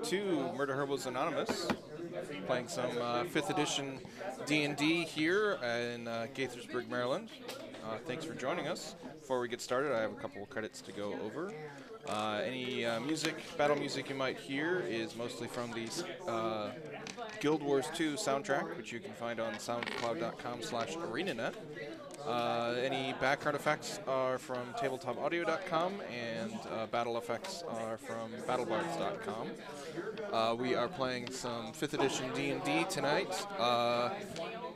to Murderhobos Anonymous, playing some 5th edition D&D here in Gaithersburg, Maryland. Thanks for joining us. Before we get started, I have a couple of credits to go over. Any battle music you might hear is mostly from the Guild Wars 2 soundtrack, which you can find on soundcloud.com/arenanet. Any background effects are from tabletopaudio.com, and battle effects are from battlebards.com. We are playing some 5th edition D&D tonight,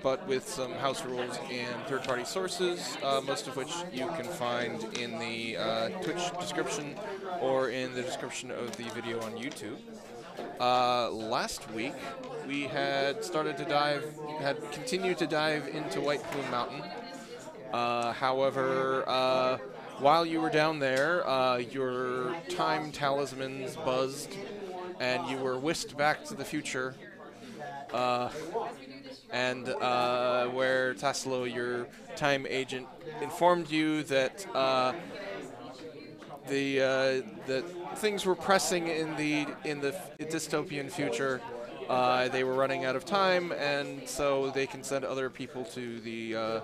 but with some house rules and third-party sources, most of which you can find in the Twitch description or in the description of the video on YouTube. Last week, we had continued to dive into White Plume Mountain. However, while you were down there, your time talismans buzzed, and you were whisked back to the future, where Tassilo, your time agent, informed you that that things were pressing in the dystopian future. They were running out of time, and so they can send other people to the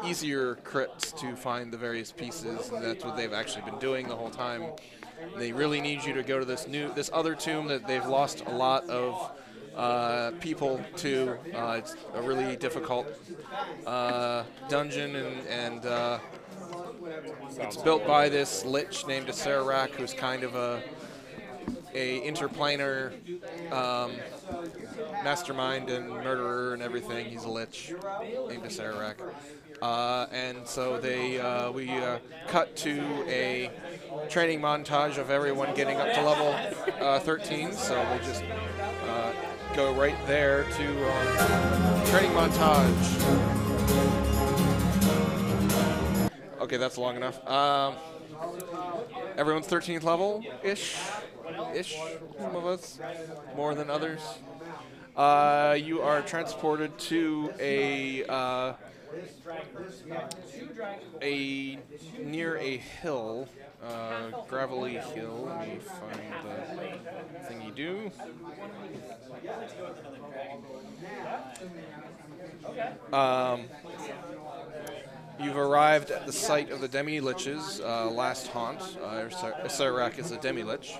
easier crypts to find the various pieces, and that's what they've actually been doing the whole time. They really need you to go to this other tomb that they've lost a lot of people to. It's a really difficult dungeon, and it's built by this lich named Sararak, who's kind of a interplanar mastermind and murderer and everything. He's a lich named Sararak. And so we cut to a training montage of everyone getting up to level 13. So we'll just go right there to training montage. Okay, that's long enough. Everyone's 13th level-ish. Some of us, more than others. You are transported to near a hill, gravelly hill. Let me find the thingy do. You've arrived at the site of the demi-lich's last haunt. Sararak is a demi-lich.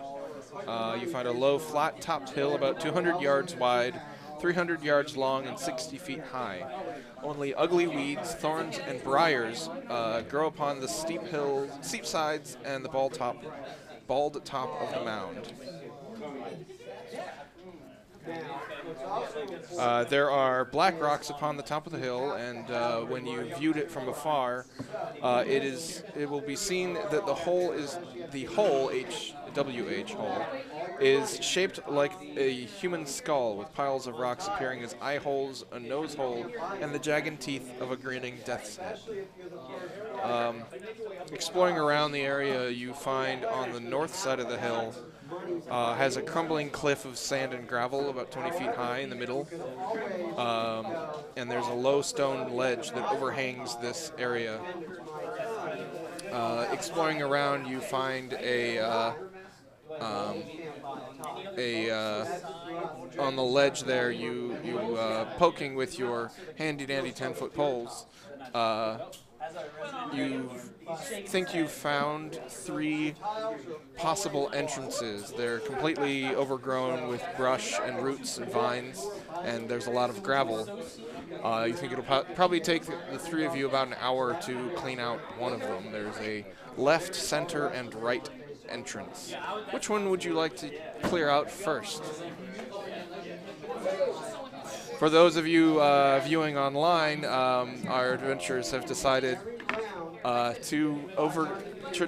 You find a low, flat-topped hill about 200 yards wide, 300 yards long, and 60 feet high. Only ugly weeds, thorns, and briars grow upon the steep sides and the bald top of the mound. There are black rocks upon the top of the hill, and when you viewed it from afar, it will be seen that the hole is shaped like a human skull, with piles of rocks appearing as eye holes, a nose hole, and the jagged teeth of a grinning death's head. Exploring around the area, you find on the north side of the hill has a crumbling cliff of sand and gravel about 20 feet high in the middle, and there's a low stone ledge that overhangs this area. Exploring around, you find on the ledge there, you poking with your handy-dandy 10-foot poles, you think you've found 3 possible entrances. They're completely overgrown with brush and roots and vines, and there's a lot of gravel. You think it'll probably take the 3 of you about an hour to clean out one of them. There's a left, center, and right entrance. Which one would you like to clear out first? For those of you viewing online, our adventurers have decided to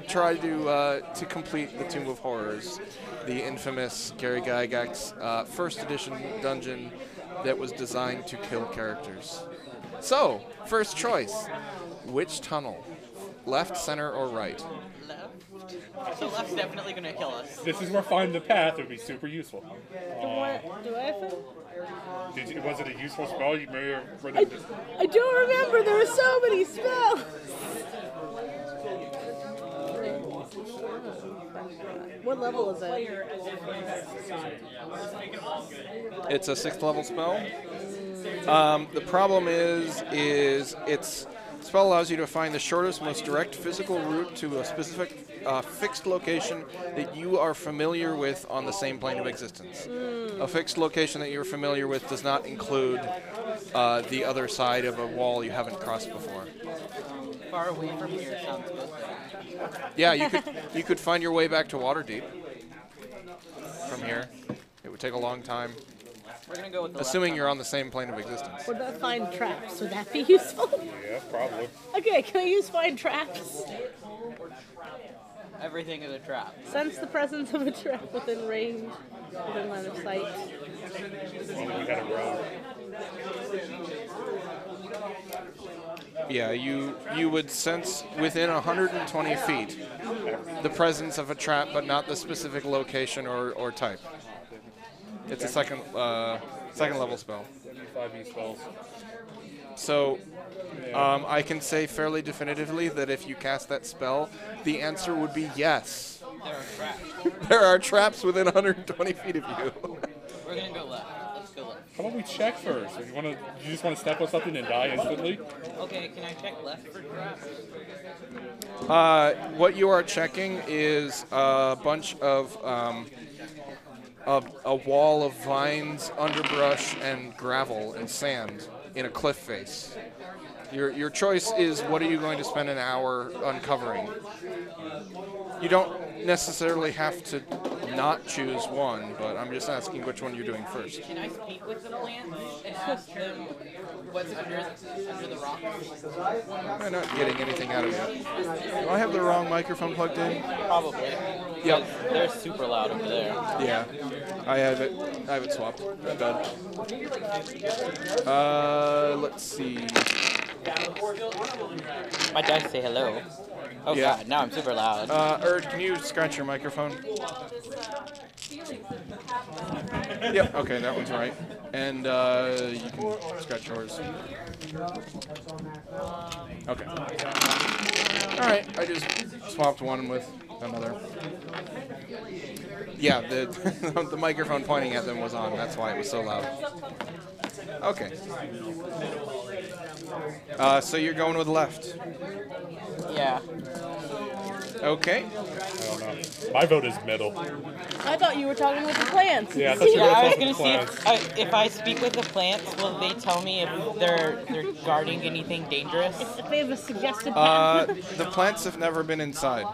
try to complete the Tomb of Horrors, the infamous Gary Gygax's 1st edition dungeon that was designed to kill characters. So, first choice, which tunnel? Left, center, or right? Left. So left's definitely going to kill us. This is where finding the path would be super useful. Do I find? Was it a useful spell? You may have read I don't remember. There were so many spells. What level is it? It's a 6th level spell. The problem is its spell allows you to find the shortest, most direct physical route to a specific fixed location that you are familiar with on the same plane of existence. A fixed location that you're familiar with does not include the other side of a wall you haven't crossed before. Far away from here sounds good. Yeah, you could find your way back to Waterdeep from here. It would take a long time. We're gonna go with the Assuming left you're on the same plane of existence. What about find traps? Would that be useful? Yeah, probably. Okay, can I use find traps? Everything is a trap. Sense the presence of a trap within range, within line of sight. We had a road. Yeah, you would sense within 120 feet the presence of a trap, but not the specific location or type. It's a second level spell. 5e spells. So I can say fairly definitively that if you cast that spell, the answer would be yes. There are traps. There are traps within 120 feet of you. We're gonna go left. Let's go left. How about we check first? You just want to step on something and die instantly? Okay, can I check left for traps? What you are checking is a bunch of a wall of vines, underbrush, and gravel and sand in a cliff face. Your choice is what are you going to spend an hour uncovering. You don't necessarily have to not choose one, but I'm just asking which one you're doing first. Can I speak with the plants and ask them what's under the rocks? I'm not getting anything out of it. Do I have the wrong microphone plugged in? Probably. Yep. They're super loud over there. Yeah. I have it swapped. My bad. Let's see. My dice say hello. Oh Yeah. god, now I'm super loud. Can you scratch your microphone? Yep, okay, that one's right. And you can scratch yours. Okay. Alright, I just swapped one with another. Yeah, the microphone pointing at them was on, that's why it was so loud. Okay. So you're going with left. Yeah. Okay. I don't know. My vote is middle. I thought you were talking with the plants. Yeah, I thought you Yeah, were I was talking gonna to see plants. if I speak with the plants, will they tell me if they're guarding anything dangerous? If they have a suggested path. The plants have never been inside.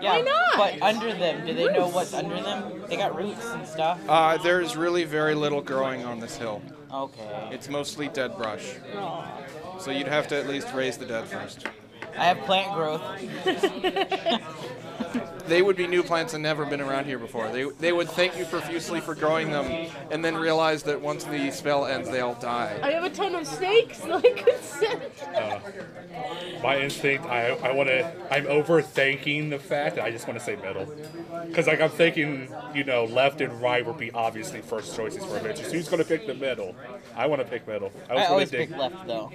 Yeah, Why not? but under them, do they know what's under them? They got roots and stuff. There's really very little growing on this hill. Okay. It's mostly dead brush. So you'd have to at least raise the dead first. I have plant growth. They would be new plants and never been around here before. They would thank you profusely for growing them and then realize that once the spell ends, they all die. I have a ton of snakes that I could send. My instinct, I'm overthinking the fact that I just want to say middle. Because like I'm thinking, left and right would be obviously first choices for adventures. Who's going to pick the middle? I want to pick middle. I always pick left though.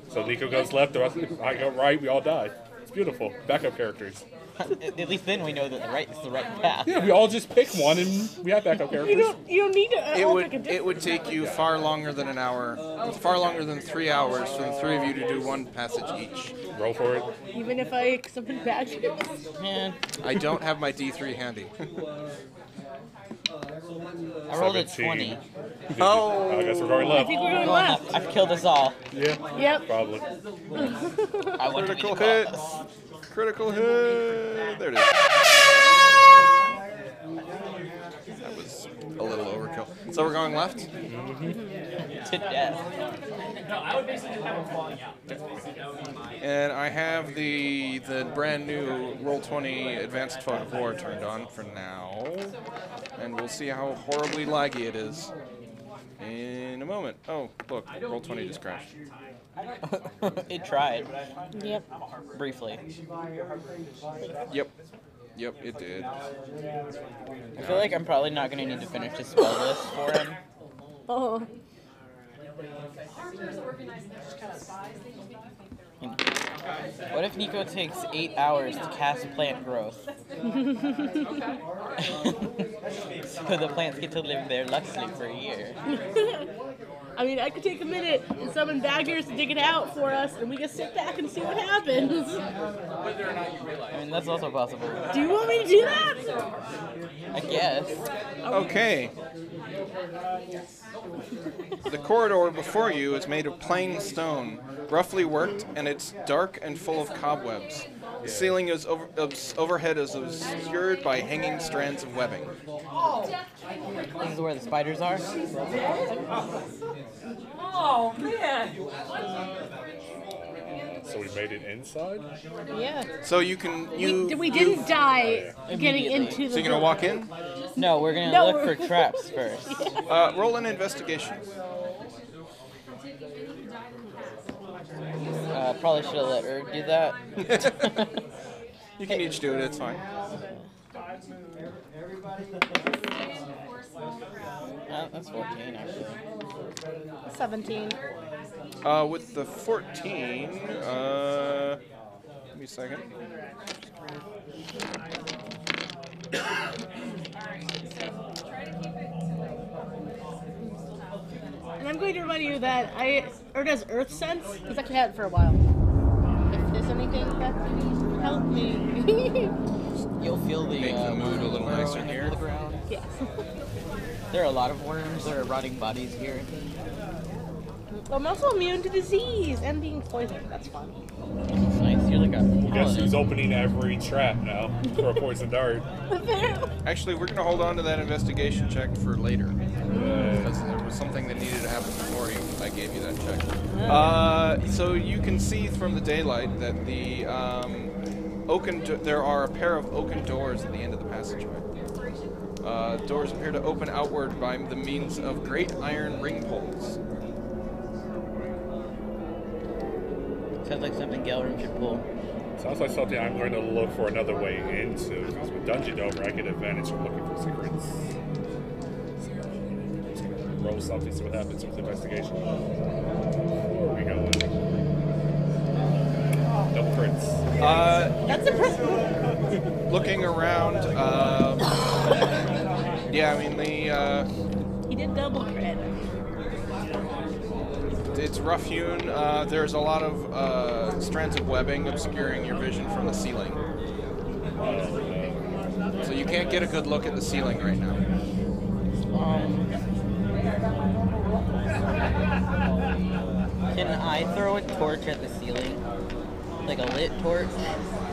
So Nico goes left, the rest I go right, we all die. It's beautiful. Backup characters. At least then we know that the right is the right path. Yeah, we all just pick one and we have backup characters. You don't need to. It would take you far longer than an hour, far longer than 3 hours for the three of you to do one passage each. Roll for it. Even if I summon badges. Man, I don't have my D3 handy. I rolled a 17. 20. Oh. I guess we're going I left. think we're going Going left. left. I've killed us all. Yeah, Yep. probably. I want to be Critical the hit. cause. Critical hit. There it is. That was a little overkill. So we're going left? To death. And I have the brand new Roll20 Advanced Fog of War turned on for now. And we'll see how horribly laggy it is in a moment. Oh, look, Roll20 just crashed. It tried. Yep. Briefly. Yep, it did. I feel like I'm probably not going to need to finish the spell list for him. Oh. What if Nico takes 8 hours to cast plant growth? So the plants get to live there luxury for a year. I mean, I could take a minute and summon baggers to dig it out for us, and we can sit back and see what happens. I mean, that's also possible. Do you want me to do that? I guess. Okay. The corridor before you is made of plain stone, roughly worked, and it's dark and full of cobwebs. The ceiling is overhead is obscured by hanging strands of webbing. This is where the spiders are. Oh, man. So we made it inside? Yeah. So you can We didn't die getting into the. So you're gonna walk in? No, we're gonna No, look we're- for traps first. Roll an investigation. Probably should have let her do that. You can each do it. It's fine. That's 14 actually. 17. With the 14, give me a second. And I'm going to remind you that Erda's Earth Sense, because I had it for a while. If there's anything that you need, help me. You'll feel the Make the mood a little nicer under here. the ground. Yes. There are a lot of worms. There are rotting bodies here. I'm also immune to disease and being poisoned. That's fun. It's nice. You're like a Guess who's paladin. opening every trap now for a poison dart? Actually, we're gonna hold on to that investigation check for later. Because there was something that needed to happen before I gave you that check. So you can see from the daylight that the there are a pair of oaken doors at the end of the passageway. Doors appear to open outward by the means of great iron ring poles. Sounds like something Gelrin should pull. Sounds like something I'm going to look for another way into. Because with Dungeon Over, I get advantage from looking for secrets. Just gonna roll something, see what happens with investigation. Where are we going? Double crits. That's impressive. Looking around, yeah, I mean He did double crit. it's rough hewn. There's a lot of strands of webbing obscuring your vision from the ceiling. So you can't get a good look at the ceiling right now. Can I throw a torch at the ceiling? Like a lit torch?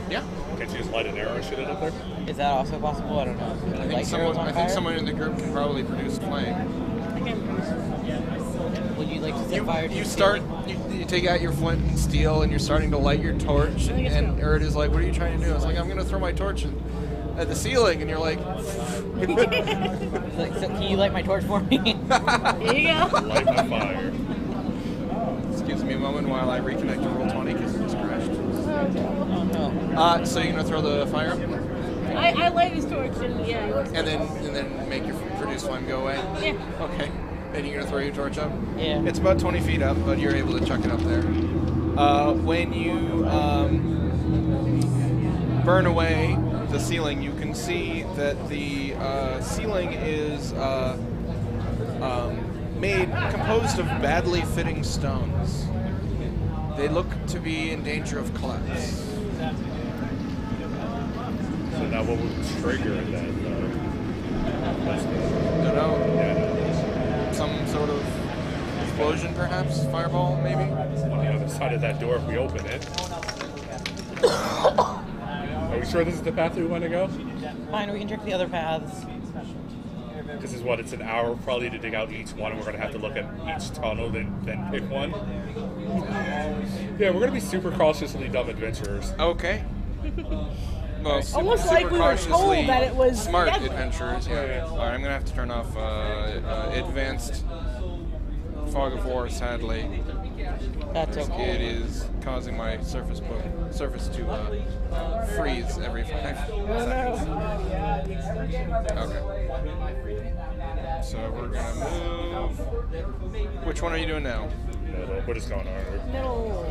Yeah. Can't you just light an arrow and shoot it up there? Is that also possible? I don't know. I think someone in the group can probably produce flame. Would you like to set fire to You the start, ceiling? you take out your flint and steel, and you're starting to light your torch, and Erd is like, "What are you trying to do?" I was like, "I'm going to throw my torch at the ceiling," and you're like, Like, so can you light my torch for me? Here you go. Light my fire. "Excuse me a moment while I reconnect to Roll20 because it just crashed." Oh no. So you're going to throw the fire, I light his torch and yeah. and then make your produce flame go away. Yeah. Okay. And you're going to throw your torch up? Yeah. It's about 20 feet up, but you're able to chuck it up there. When you burn away the ceiling, you can see that the ceiling is composed of badly fitting stones. They look to be in danger of collapse. So now what would trigger that? Don't know. Yeah, Some sort of explosion, perhaps? Fireball, maybe? on the other side of that door if we open it. Are we sure this is the path we want to go? Fine, we can check the other paths. This is what, it's an hour probably to dig out each one, and we're going to have to look at each tunnel, then pick one. Yeah, we're going to be super cautiously dumb adventurers. Okay. Well, Almost super like we were cautiously told that it was smart deadly. adventurers. Yeah. All right, I'm gonna have to turn off advanced fog of war. Sadly, That's okay. it is causing my surface to freeze every 5 seconds. Okay. So we're gonna move. Which one are you doing now? We're just going on. No.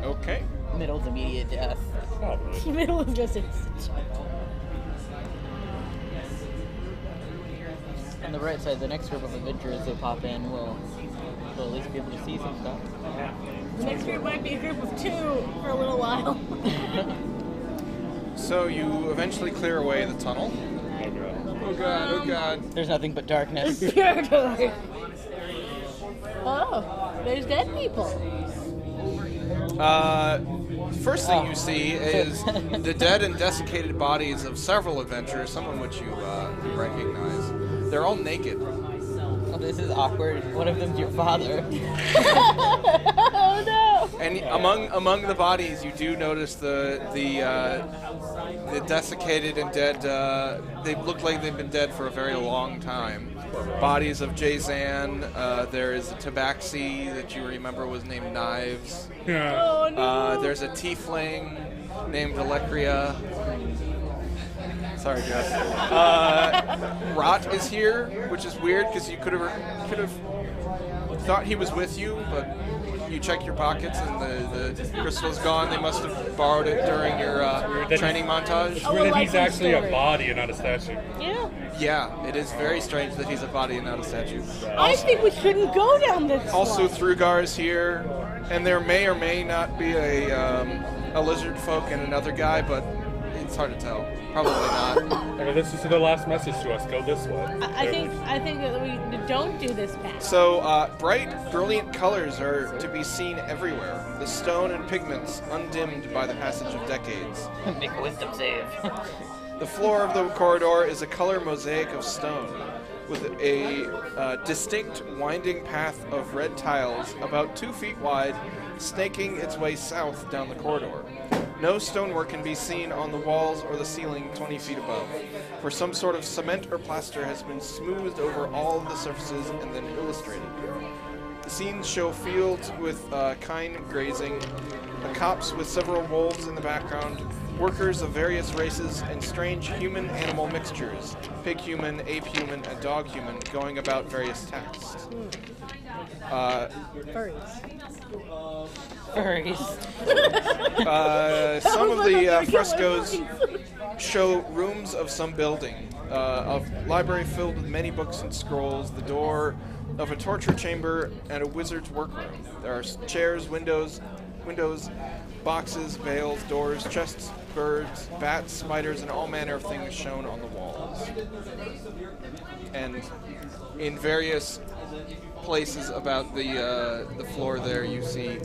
Okay. Middle's immediate death. Probably. Middle is just On the right side, the next group of adventurers that pop in will at least be able to see some stuff. the next group might be a group of 2 for a little while. So you eventually clear away the tunnel. Oh god, oh god. There's nothing but darkness. Purgatory. Oh, there's dead people. First thing you see is the dead and desiccated bodies of several adventurers, some of which you recognize. They're all naked. Oh, this is awkward. One of them's your father. Oh no! And among the bodies, you do notice the desiccated and dead. They look like they've been dead for a very long time. Bodies of Jay-Zan. There is a Tabaxi that you remember was named Knives. Yeah. Oh no! There's a tiefling named Alecria. Sorry, Jeff. Rot is here, which is weird because you could have thought he was with you, but you check your pockets and the crystal's gone. They must have borrowed it during your training montage. Oh, Weird that a he's likely actually a story. body and not a statue. Yeah. Yeah, it is very strange that he's a body and not a statue. I think we shouldn't go down this Also, one. Thrugar is here, and there may or may not be a lizard folk and another guy, but it's hard to tell. Probably not. Okay, this is the last message to us. Go this way. I think that we don't do this path. So, bright, brilliant colors are to be seen everywhere. The stone and pigments undimmed by the passage of decades. Make a wisdom save. The floor of the corridor is a color mosaic of stone, with a distinct winding path of red tiles about 2 feet wide, snaking its way south down the corridor. No stonework can be seen on the walls or the ceiling 20 feet above, for some sort of cement or plaster has been smoothed over all of the surfaces and then illustrated. The scenes show fields with kine grazing, a copse with several wolves in the background, workers of various races, and strange human-animal mixtures, pig-human, ape-human, and dog-human, going about various tasks. Furries. Furries. Some of the Sounds like frescoes I'm show rooms of some building, a library filled with many books and scrolls, the door of a torture chamber, and a wizard's workroom. There are chairs, windows, boxes, veils, doors, chests, birds, bats, spiders, and all manner of things shown on the walls. And in various places about the floor there, you see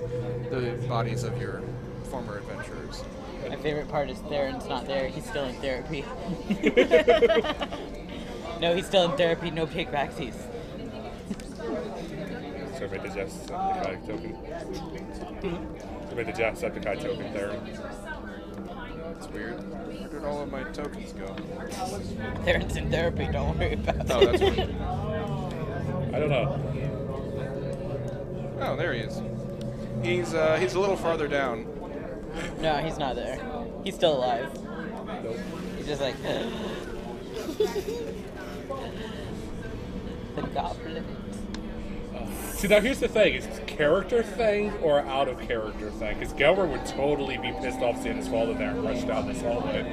the bodies of your former adventurers. My favorite part is Theron's not there. He's still in therapy. No, he's still in therapy. No take backsies. So I made the Jacksepticeye token. I made the Jacksepticeye token there. That's weird. Where did all of my tokens go? Theron's in therapy. Don't worry about it. Oh, that's weird. I don't know. Oh, there he is. He's a little farther down. No, he's not there. He's still alive. Nope. He's just like the goblin. See, now here's the thing. Is it a character thing or out of character thing? Because Gelber would totally be pissed off seeing his father there and rushed down this hallway.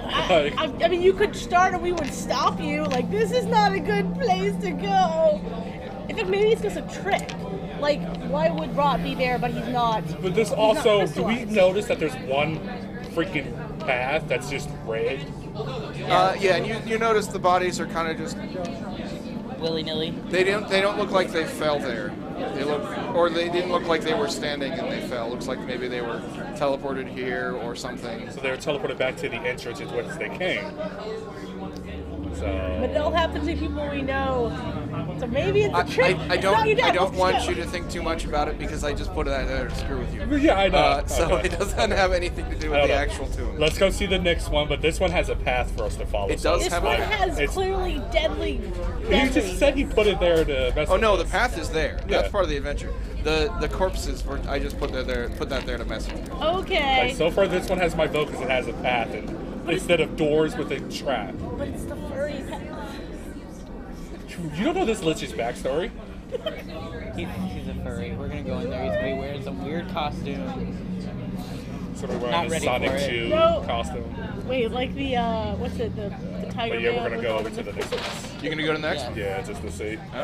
I mean, you could start and we would stop you. Like, this is not a good place to go. In fact, maybe it's just a trick. Like, why would Rot be there, but he's not? But there's he's also, not do we crystallized? notice that there's one freaking path that's just red? Yeah, and you notice the bodies are kind of just Willy-nilly. they don't look like they fell there. They didn't look like they were standing and they fell. Looks like maybe they were teleported here or something. So they were teleported back to the entrance as which they came. But So it all happens to people we know. So maybe it's a trick. I It's not your dad, I don't let's want go. you to think too much about it because I just put it out there to screw with you. yeah, I know. So Okay. it doesn't have anything to do I with don't the know. actual tomb. Let's go see the next one, but this one has a path for us to follow. It so does it's This have one a- has it's- clearly deadly. You just said he put it there to mess Oh with no, us. the path is there. Yeah. That's part of the adventure. The corpses were I just put that there to mess with you. Okay. Like, so far, this one has my vote because it has a path and instead of doors with a trap. But it's the furry. You don't know this Lich's backstory? He's a furry. We're gonna go in there. He's gonna be wearing some weird costume. So we're Not wearing a ready Sonic for it. 2 No. costume. Wait, like the what's it? The tiger. But yeah, we're man gonna with go all over to the next one. You gonna go to the next Yeah. one? Yeah, just to see. Oh,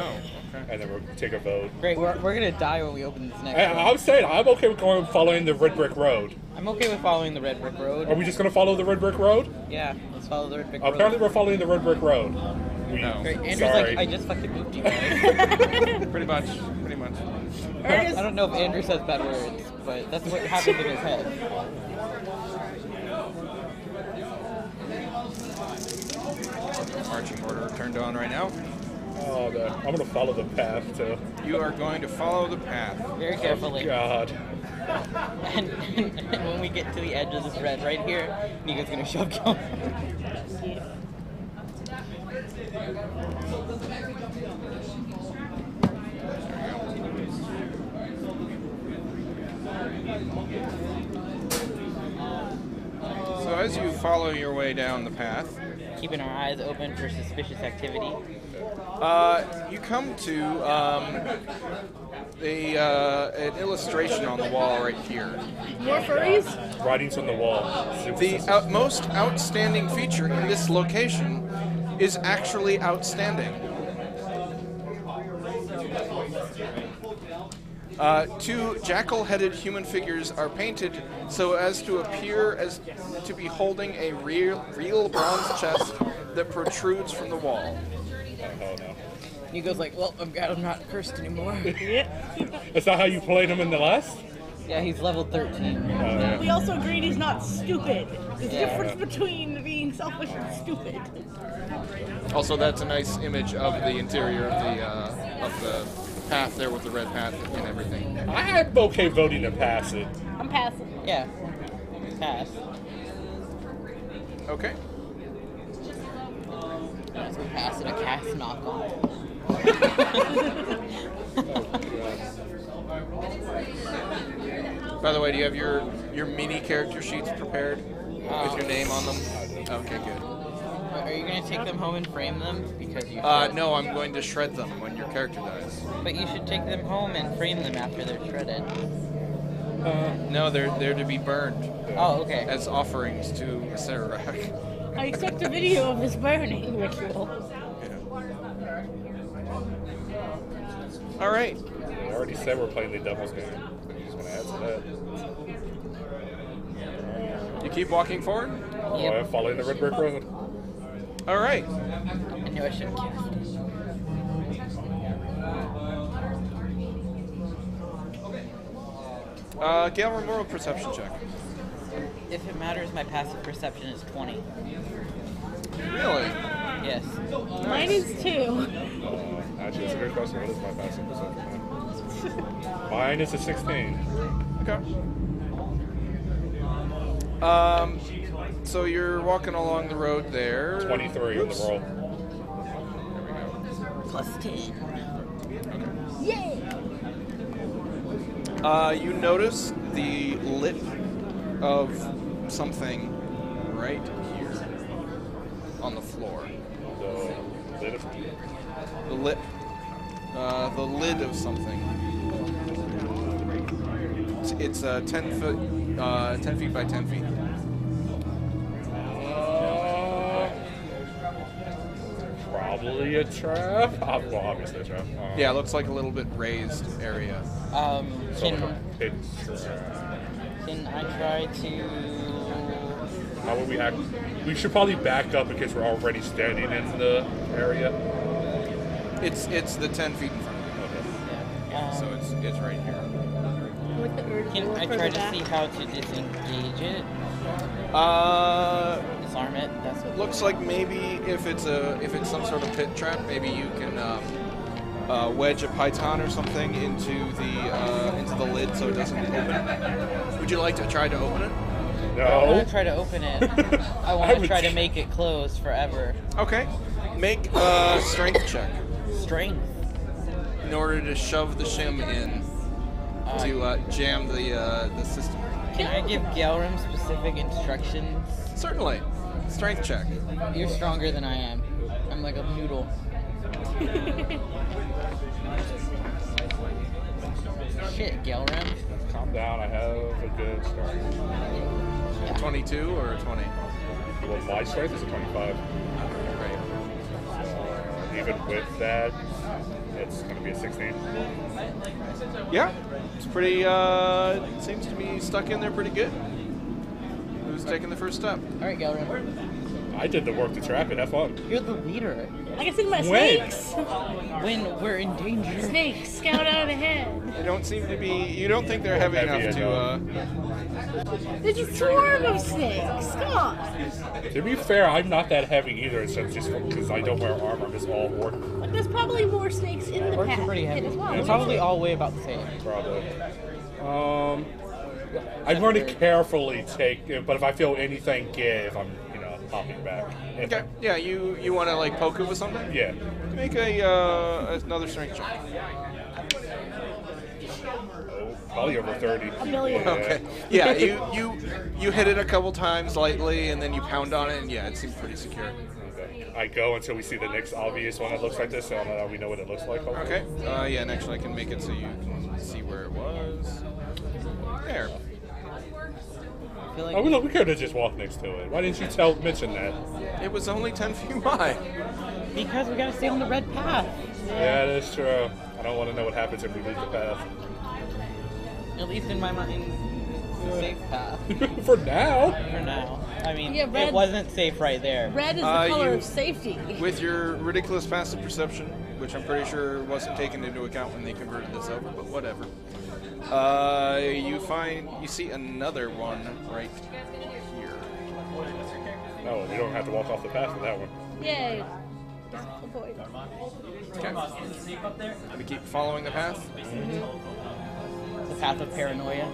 okay. And then we'll take a vote. Great. We're gonna die when we open this next And one. I'm saying, I'm okay with going following the red brick road. I'm okay with following the red brick road. Are we just gonna follow the red brick road? Yeah, let's follow the red brick road. Apparently we're following the red brick road. No. Great. Andrew's Sorry. like, I just fucking moved you guys. Pretty much. Pretty much. I don't know if Andrew says bad words, but that's what happened in his head. Marching order turned on right now. Oh, no. I'm gonna follow the path too. You are going to follow the path. Very carefully. God. And when we get to the edge of this red right here, Nico's gonna shove Gil. So as you follow your way down the path, Keeping our eyes open for suspicious activity. you come to an illustration on the wall right here. More furries? Writings on the wall. The most outstanding feature in this location is actually outstanding. Two jackal-headed human figures are painted so as to appear as to be holding a real bronze chest that protrudes from the wall. Oh, no. Nico's like, well, I'm glad I'm not cursed anymore. Is that how you played him in the last? Yeah, he's level 13. Yeah. We also agreed he's not stupid. There's a Yeah. difference between being selfish and stupid. Also, that's a nice image of the interior of the path there with the red path and everything. I'm okay voting to pass it. I'm passing. Yeah. Pass. Okay. Let's go pass it a cast knock on. By the way, do you have your mini character sheets prepared with your name on them? Okay, good. Are you gonna take them home and frame them? Because you should. No, I'm going to shred them when your character dies. But you should take them home and frame them after they're shredded. No, they're to be burned Oh, okay. as offerings to Sararak. I expect a video of this burning ritual. All right. I already said we're playing the devil's game. You just want to add to that. You keep walking forward. Oh, I'm following the red brick road. All right. I knew I shouldn't cast it. Gale, roll a perception check. If it matters, my passive perception is 20. Really? Yes. Mine is 2. Actually, it's a good question. What is my passive perception? Mine is a 16. Okay. So you're walking along the road there. 23 on the roll. Plus 10. Yay! You notice the lip of something right here on the floor. The lid of The lip. The lid of something. It's 10 foot, 10 feet by 10 feet. Probably a trap. Well, obviously a trap. Yeah, it looks like a little bit raised area. So like Can a pit trap. I try to? How would we act? We should probably back up in case we're already standing in the area. It's the 10 feet in front of you, so it's right here. With the urge Can more I further try to back. see how to disengage it? Disarm it? That's what. Looks like maybe if it's some sort of pit trap, maybe you can wedge a python or something into the lid so it doesn't open. Would you like to try to open it? I No. want to try to open it. I want to would- try to make it close forever. Okay. Make a strength check Strength. in order to shove the shim in to jam the system. Can I give Galram specific instructions? Certainly. Strength check. You're stronger than I am. I'm like a noodle. shit, Galram. Calm down, I have a good start. Yeah. 22 or a 20? Well, my strength is a 25. Right. Even with that, it's going to be a 16. Yeah, it's pretty, seems to be stuck in there pretty good. Who's taking the first step? Alright, Galram. I did the work to trap it, have fun. You're the leader. I can see my When? snakes. When we're in danger. Snakes scout out ahead. They don't seem to be, you don't think they're heavy Heavy enough to, There's a swarm of snakes. Come on. To be fair, I'm not that heavy either, it's just because I don't wear armor, I'm just all orc. Like, there's probably more snakes in the Orcs path are pretty heavy. as well. They're probably all weigh about the same. Probably. I'm going to carefully take it, but if I feel anything give, I'm, popping back. okay, yeah, you want to like poke it with something? Yeah. Make another strength check. Oh, probably over 30. A million. Okay. Yeah, you hit it a couple times lightly, and then you pound on it, and yeah, it seems pretty secure. Okay. I go until we see the next obvious one that looks like this, so we know what it looks like. Hopefully. Okay. Yeah, and actually I can make it so you can see where it was. There. I feel like Oh, we could have just walked next to it. Why didn't you mention that? It was only 10 feet by. because we gotta stay on the red path. Yeah, that's true. I don't want to know what happens if we leave the path. At least in my mind, it's a safe path For now. for now. I mean, Yeah, red- it wasn't safe right there. Red is the color you- of safety. With your ridiculous passive perception, which I'm pretty sure wasn't taken into account when they converted this over, but whatever. You see another one right here. No, we don't have to walk off the path for that one. Yay. Avoid. Okay. Gonna keep following the path. The path of paranoia.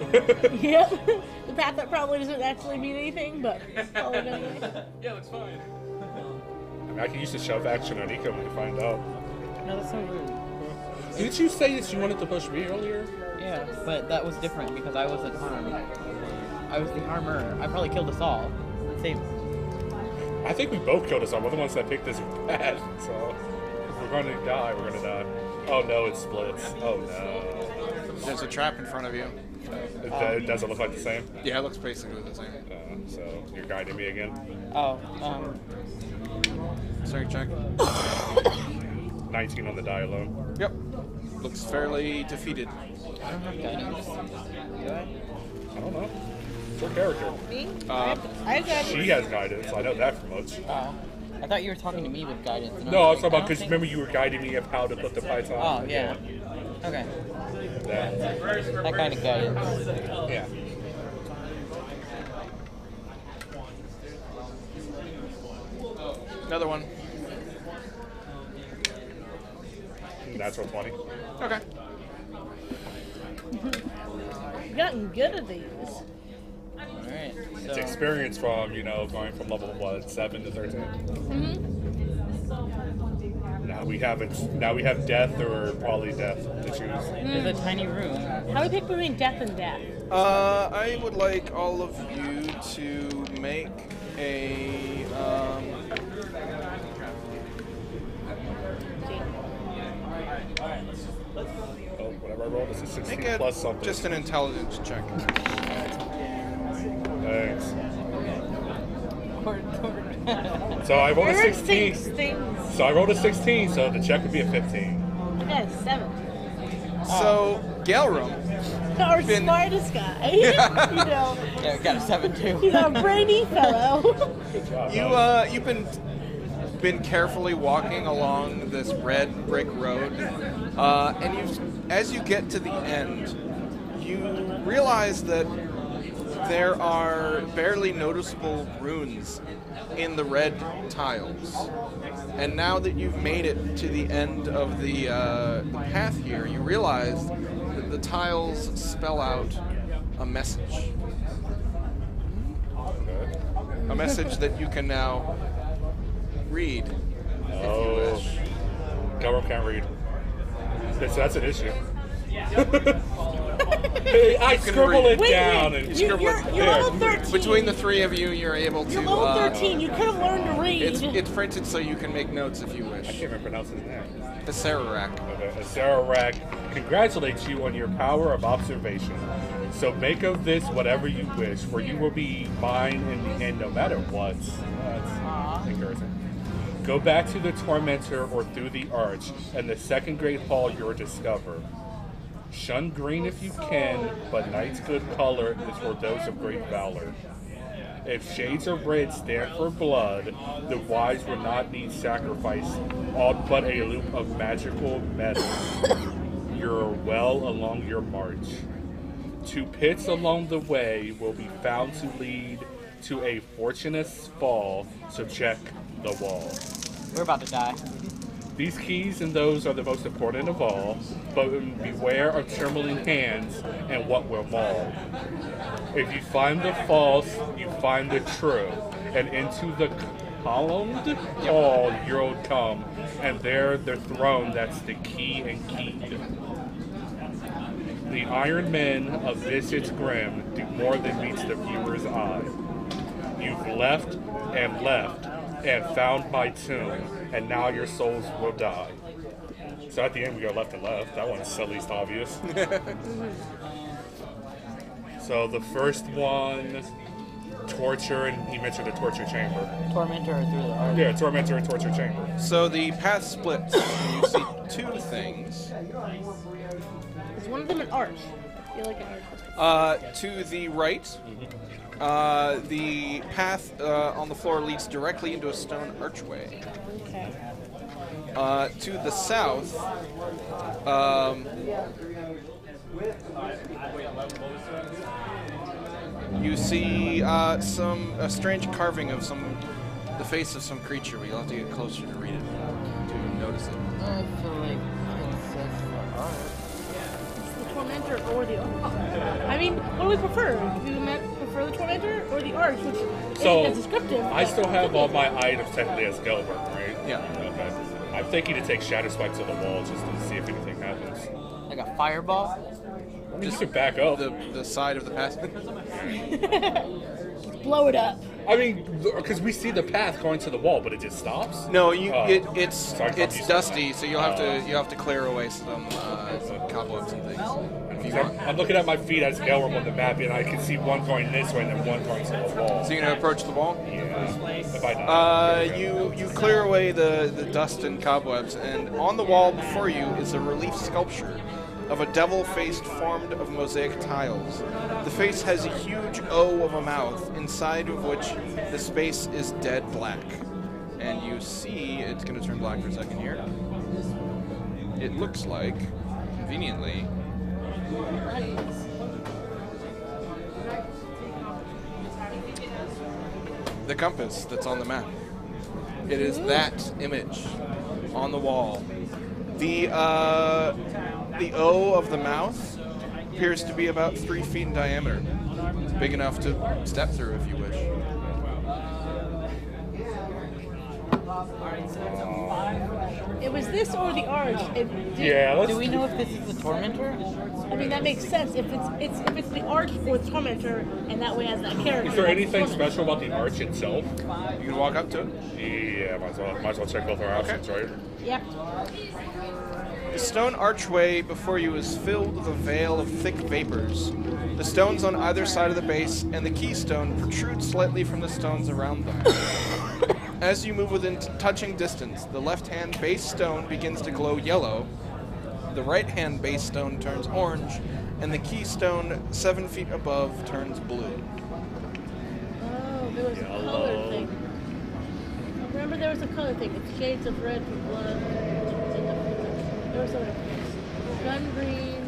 Yep. The path that probably doesn't actually mean anything, but follow it anyway. I mean, I can use the shove action on Eco when we find out. No, that's so rude. Didn't you say that you wanted to push me earlier? Yeah, but that was different because I wasn't harmed. I was the harmer. I probably killed us all. Same. I think we both killed us. I'm the ones that picked this path, so if we're going to die, we're going to die. Oh no, it splits. Oh no. There's a trap in front of you. It doesn't look like the same. Yeah, it looks basically the same. So you're guiding me again. Oh, Strength check. 19 on the die alone. Yep. Looks fairly defeated. I don't have guidance. Do I? I don't know. It's her character. Me? I got She has guidance. I know that from much. Oh. I thought you were talking to me with guidance. and No, I was like, talking about don't because think- remember you were guiding me of how to put the python. Oh, yeah. Okay. That. That kind of guidance. Yeah. Another one. Natural 20. Okay. You've gotten good at these. Alright. It's So, experience from, going from level, 7 to 13. Now we have death or probably death to choose. there's a tiny room. How do we pick between death and death? I would like all of you to make a Oh, whatever I rolled is a 16 make it plus something. just an intelligence check. Thanks. Cord. So I rolled a Eric 16. thinks things. So I rolled a 16, so the check would be a 15. Yeah, 7. So Galrum, Our Been- smartest guy. Yeah, we got a 7 too. He's a brainy fellow. Good job. you've been carefully walking along this red brick road, and as you get to the end, you realize that there are barely noticeable runes in the red tiles. And now that you've made it to the end of the path here, you realize that the tiles spell out a message. Okay. A message that you can now read if you Oh. wish. Government can't read. That's an issue. Hey, I can scribble read. it down. And You're level 13. Between the three of you, you're able to. You're level 13. You could have learned to read. It's printed so you can make notes if you I wish. can't even pronounce his name. Sararak. Okay, Sararak congratulates you on your power of observation. So make of this whatever you wish, for you will be mine in the end no matter what. That's encouraging. Go back to the Tormentor or through the Arch, and the second great hall you'll discover. Shun green if you can, but night's good color is for those of great valor. If shades of red stand for blood, the wise will not need sacrifice, all but a loop of magical metal. You're well along your march. 2 pits along the way will be found to lead to a fortuitous fall, so check the wall. We're about to die. These keys and those are the most important of all, but beware of trembling hands and what will maul. If you find the false, you find the true, and into the columned hall you'll come, and there the throne that's the key and keyed. The iron men of visage grim do more than meets the viewer's eye. You've left and found my tomb, and now your souls will die. So at the end we go left and left. That one's the least obvious. So the first one, torture, and you mentioned the torture chamber. Tormentor or through the Arch? Yeah, tormentor and torture chamber. So the path splits. You see 2 things. Is one of them an arch? I feel like an arch. To the right, the path on the floor leads directly into a stone archway. Okay. To the south, you see a strange carving of the face of some creature. But you'll have to get closer to read it to notice it. I feel like it says the Arch. The Tormentor or the Arch? I mean, what do we prefer? Do you prefer the Tormentor or the Arch, which So, isn't as descriptive? I still have all my items technically as Gelbert, right? Yeah. Okay. I'm thinking to take Shadow Spike to the wall just to see if anything happens. Like a fireball? I mean, just to back up. The side of the path. Blow it up. I mean, because we see the path going to the wall, but it just stops. No, So it's dusty, so you'll have to clear away some cobwebs and things. If you want. I'm looking at my feet as Gelram on the map, and I can see one going this way and then one going to the wall. So you're gonna approach the wall. Yeah. If I die. You clear away the dust and cobwebs, and on the wall before you is a relief sculpture of a devil face formed of mosaic tiles. The face has a huge O of a mouth, inside of which the space is dead black. And you see, it's going to turn black for a second here. It looks like, conveniently, the compass that's on the map. It is that image on the wall. The O of the mouth appears to be about 3 feet in diameter. It's big enough to step through if you wish. It was this or the Arch. Do we know if this is the Tormentor? I mean, that makes sense. If it's the Arch or the Tormentor, and that way has that character. Is there that's anything Tormentor. special about the arch itself? You can walk up to it. Yeah, might as well check both our options, right? Yep. The stone archway before you is filled with a veil of thick vapors. The stones on either side of the base and the keystone protrude slightly from the stones around them. As you move within touching distance, the left-hand base stone begins to glow yellow, the right-hand base stone turns orange, and the keystone 7 feet above turns blue. Oh, there was a color thing. Remember, there was a color thing. It's shades of red for blood. There was a gun green.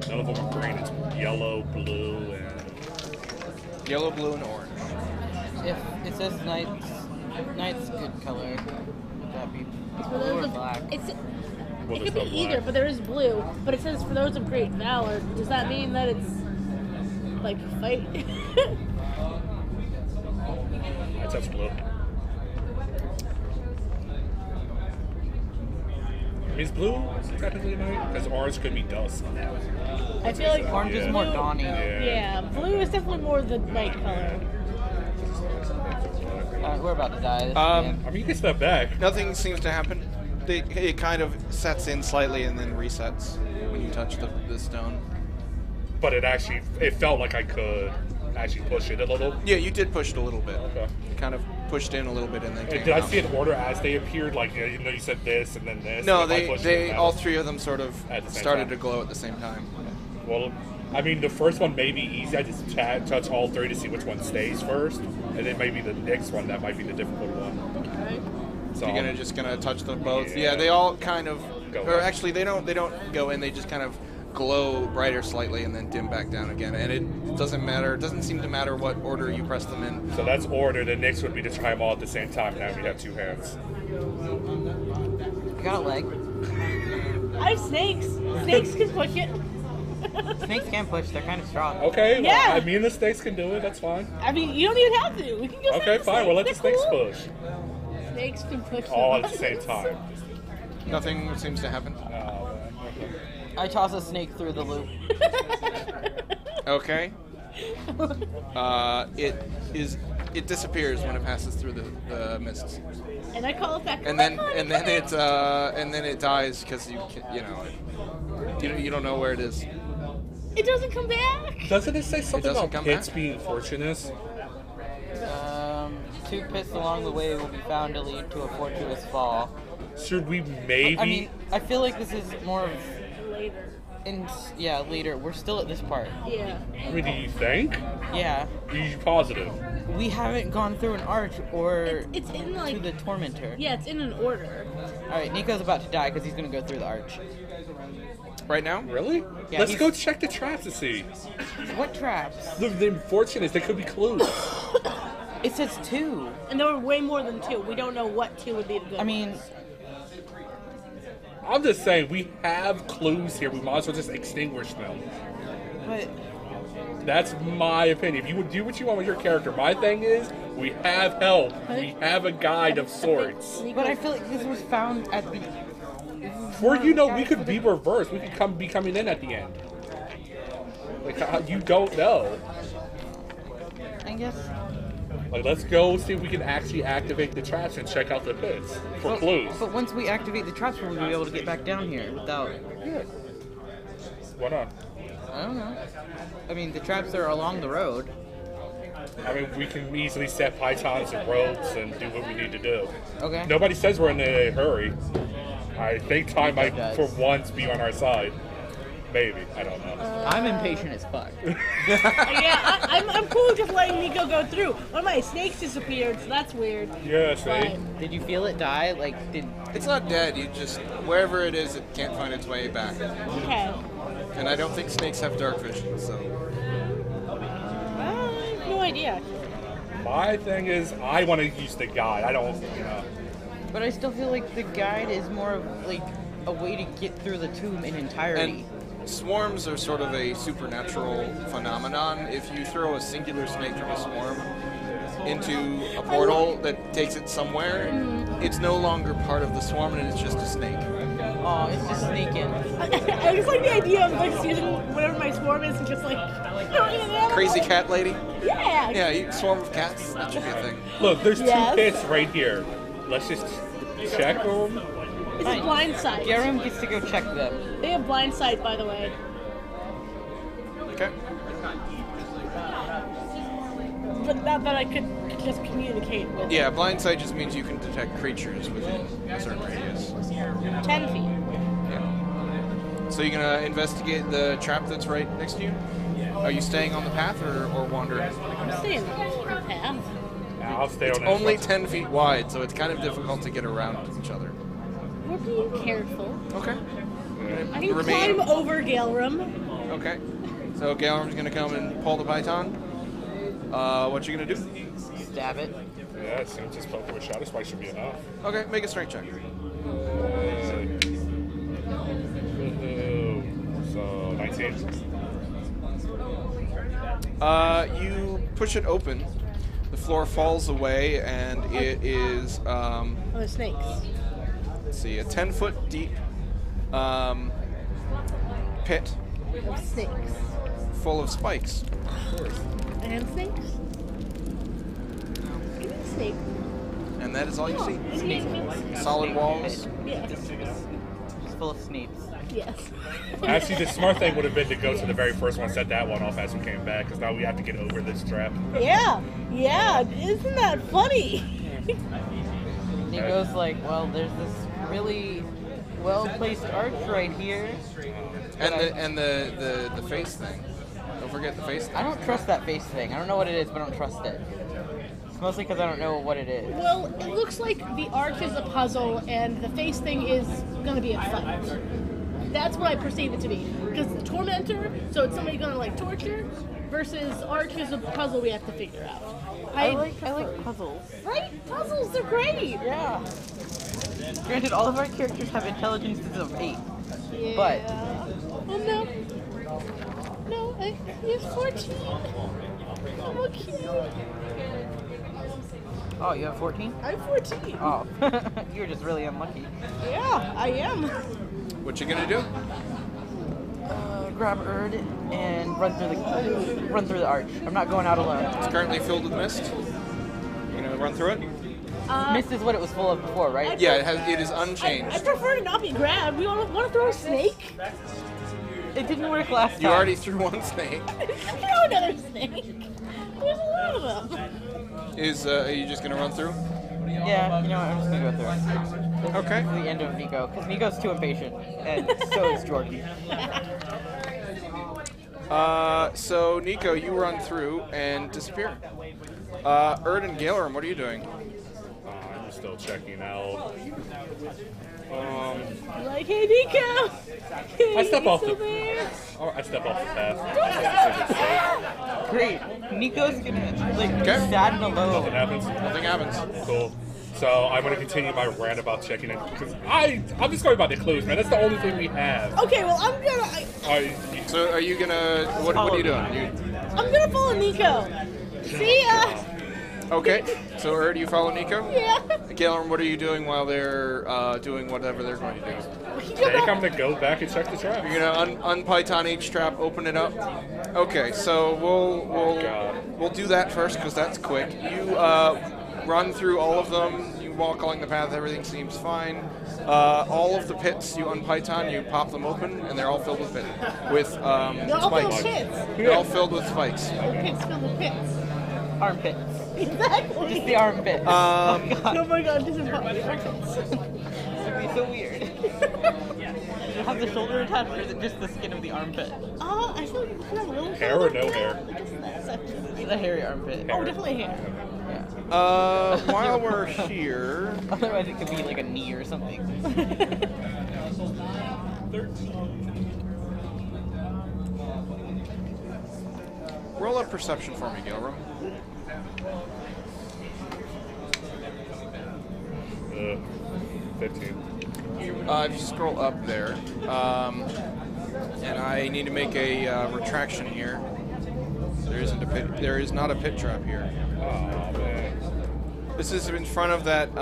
None of them are green. It's yellow, blue, and Yellow, blue, and orange. If it says night's good color, would that be For blue those or of, black? it there's could no be black. either, but there is blue. But it says for those of great valor. Does that mean that it's like fight? that's blue. Is blue technically night? Because orange could be dust. I feel like Orange is more blue- dawning. Yeah, blue is definitely more the night color. We're about to die. This is the Um, end. I mean, you can step back. Nothing seems to happen. it kind of sets in slightly and then resets when you touch the stone. But it felt like I could actually push it a little. Yeah, you did push it a little bit. Okay. You kind of pushed in a little bit and then came Did I out. see an order as they appeared? Like, you know, you said this and then this. No, and if I pushed it, they that all was- three of them sort of At the same started time. to glow at the same time. Well, I mean, the first one may be easy. I just touch all three to see which one stays first, and then maybe the next one that might be the difficult one. Okay. So You're just gonna touch them both. Yeah. Yeah, they all kind of, Go or in. actually they don't go in. They just kind of glow brighter slightly and then dim back down again. And it doesn't matter. It doesn't seem to matter what order you press them in. So that's order. The next would be to try them all at the same time. Now we have two hands. You got a leg. I have snakes. Snakes can push it. Snakes can push. They're kind of strong. Okay. Yeah. Well, me and the snakes can do it. That's fine. I mean, you don't even have to. We can go. Okay, fine. Well, let the snakes push. Snakes can push. All at the same time. Nothing seems to happen. I toss a snake through the loop. Okay. It disappears when it passes through the mists, And I call it back. and then it dies because you don't know where it is. It doesn't come back. Doesn't it say something doesn't about come pits back? being fortunate? 2 pits along the way will be found to lead to a fortuitous fall. Should we maybe? I mean, I feel like this is more of Later. later. We're still at this part. Yeah. I mean, do you think? Yeah. Are you positive? We haven't gone through an arch or It's in like. to the tormentor. Yeah, it's in an order. Alright, Nico's about to die because he's going to go through the arch. Right now? Really? Yeah, Let's he's- go check the traps to see. What traps? The fortunate, they could be clues. It says 2. And there were way more than 2. We don't know what 2 would be the good. I mean, I'm just saying, we have clues here. We might as well just extinguish them. but That's my opinion. If you would do what you want with your character, my thing is, we have help. We have a guide of sorts. I feel like this was found at the. Or, we could be reversed. We could be coming in at the end. Like, you don't know. I guess. Like, let's go see if we can actually activate the traps and check out the pits for clues. But once we activate the traps, we're going to be able to get back down here without. Yeah. Why not? I don't know. I mean, the traps are along the road. I mean, we can easily set pythons and ropes and do what we need to do. Okay. Nobody says we're in a hurry. I think time might, does. for once, be on our side. Maybe. I don't know. I'm impatient as fuck. Yeah, I'm cool just letting Nico go through. One of my snakes disappeared, so that's weird. Yeah, see? But Did you feel it die? Like, did. It's not dead. You just wherever it is, it can't find its way back. okay. And I don't think snakes have dark vision, so I have no idea. My thing is, I want to use the guide. I don't, But I still feel like the guide is more of, like, a way to get through the tomb in entirety. and swarms are sort of a supernatural phenomenon. If you throw a singular snake from a swarm into a portal that takes it somewhere, it's no longer part of the swarm and it's just a snake. Oh, it's just sneaking. I just like the idea of like using whatever my swarm is and just like throwing it at Crazy them. cat lady? Yeah. Yeah, you swarm of cats. That should be a thing. Look, there's Yes. two pits right here. Let's just check them. It's a blind sight. Garum gets to go check them. They have blind sight, by the way. Okay. But not that I could just communicate with. Yeah, blind sight just means you can detect creatures within a certain radius. 10 feet. Yeah. So you're gonna investigate the trap that's right next to you? Are you staying on the path or wandering? I'm staying on the path. I'll stay on Only this 10 feet wide, so it's kind of difficult to get around each other. We're being careful. Okay. I can climb over Gaelrum. Okay. So Galrum's gonna come and pull the python. What you gonna do? Stab it. one. Yeah, it seems just poking with shadow spike should be enough. Okay, make a strength check. So, 19. You push it open. The floor falls away, and it is, Oh, the snakes. let's see, a 10-foot deep pit Of snakes. full of spikes. And snakes? Give me a snake. And that is all you see. Snakes. Solid walls. Yes. It's full of Snapes. Yes. Actually, the smart thing would have been to go to the very first one, set that one off as we came back, because now we have to get over this trap. Yeah. Yeah. Isn't that funny? Nico's like, well, there's this really well-placed arch right here. And the face thing. Don't forget the face thing. I don't trust that face thing. I don't know what it is, but I don't trust it. It's mostly because I don't know what it is. Well, it looks like the arch is a puzzle and the face thing is going to be a fight. That's what I perceive it to be. Because the tormentor, so it's somebody going to like torture, versus arch is a puzzle we have to figure out. I like puzzles. Right? Puzzles are great. Yeah. Granted, all of our characters have intelligences of 8. Yeah. But Oh no. No, he's 14. Oh, cute. oh, you have 14? I'm 14. Oh, you're just really unlucky. Yeah, I am. What you gonna do? Grab Erd and run through the arch. I'm not going out alone. It's currently filled with mist. You gonna run through it? Mist is what it was full of before, right? Yeah, it is I unchanged. prefer to not be grabbed. We want to throw a snake? It didn't work last time. You already threw one snake. Throw another snake. There's a lot of them. Are you just gonna run through? Yeah, you know what? I'm just gonna go through it. Okay. This is the end of Nico, because Nico's too impatient, and so is Jordan. So Nico, you run through and disappear. Erd and Galerim, what are you doing? I'm still checking out. Like, hey, Nico. Hey, I step you off still the- there? I step off the path. Great. Nico's gonna, like, be Okay. sad and Nothing alone. happens. Nothing happens. Cool. So I'm going to continue my rant about checking it, because I'm just going by the clues, man. That's the only thing we have. Okay, well, I'm gonna So are you gonna? What are you doing? I'm gonna follow Nico. See ya. Okay. So Erd, you follow Nico? Yeah. Galerim, what are you doing while they're doing whatever they're going to do? I think I'm going to go back and check the trap. You're gonna unpython each trap, open it up. Okay, so we'll do that first because that's quick. You run through all of them. You walk along the path. Everything seems fine. All of the pits you unpython, you pop them open, and they're all filled with They're spikes. all filled with pits. They're all filled with spikes. Pits filled with pits. Armpit. Exactly. Just the armpit. Oh my god, this is probably pits. This would be so weird. Does it have the shoulder attached, or is it just the skin of the armpit? I feel like it's a little Hair or no hair? I guess that section. It's a hairy armpit. Oh, definitely hair. Yeah. While we're here, Otherwise, it could be like a knee or something. roll a perception for me, Galerim. 15. If you scroll up there, and I need to make a retraction here. There isn't a pit. There is not a pit trap here. Oh, man. This is in front of that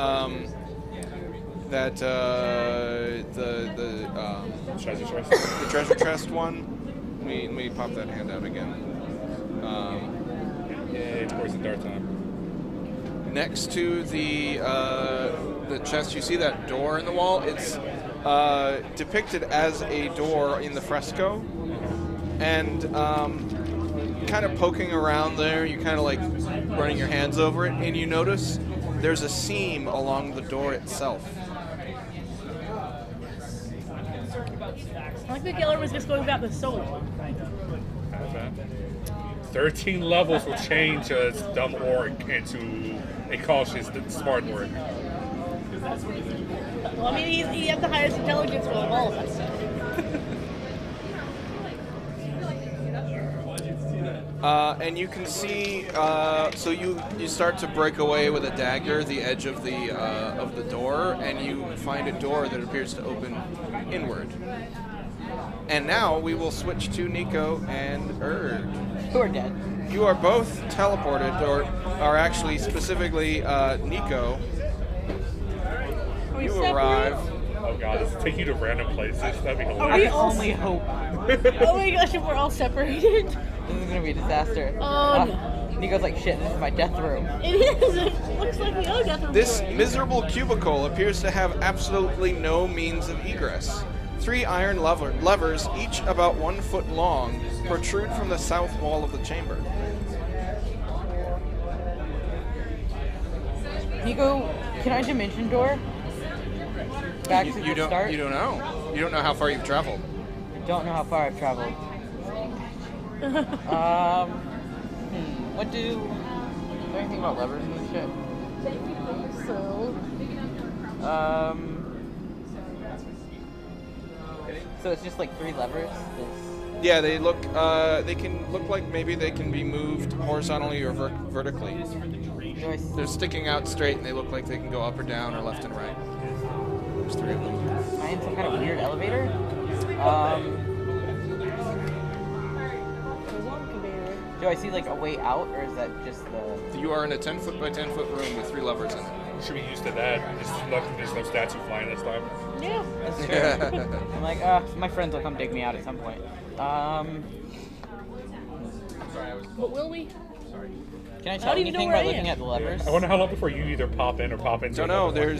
Treasure chest. the treasure chest one. Let me pop that hand out again. Yay, poison dart time. Next to the chest, you see that door in the wall. It's depicted as a door in the fresco, and kind of poking around there, you kind of like running your hands over it, and you notice there's a seam along the door itself. I like that Geller was just going about the solo. 13 levels will change a dumb orc into a cautious, smart orc. Well, I mean, he has the highest intelligence of all of us. And you can see, so you start to break away with a dagger the edge of the door, and you find a door that appears to open inward. And now we will switch to Nico and Erd. Who are dead. You are both teleported, or are actually specifically Nico. You arrive. Oh god, does it take you to random places? That'd be Are hilarious. we I all only hope. Oh my gosh, if we're all separated. This is gonna be a disaster. Oh no. Nico's like, shit, this is my death room. It is. It looks like the other death room. This we're in. miserable cubicle appears to have absolutely no means of egress. 3 iron levers, each about 1 foot long, protrude from the south wall of the chamber. Nico, can I dimension door? Back to the start? You don't know. You don't know how far you've traveled. I don't know how far I've traveled. What do you think about levers and shit? So. So it's just like 3 levers? Yeah, they look. They can look like maybe they can be moved horizontally or vertically. They're sticking out straight, and they look like they can go up or down or left and right. There's 3 of them. Am I in some kind of weird elevator? Do I see like a way out, or is that just the? You are in a 10-foot by 10-foot room with 3 levers in it. You should be used to that. There's no statue flying this time. Yeah. That's true. I'm like, my friends will come dig me out at some point. But will we? Can I How tell do you know anything where by I looking am? at the levers? I wonder how long before you either pop in or pop into. Don't know. another one.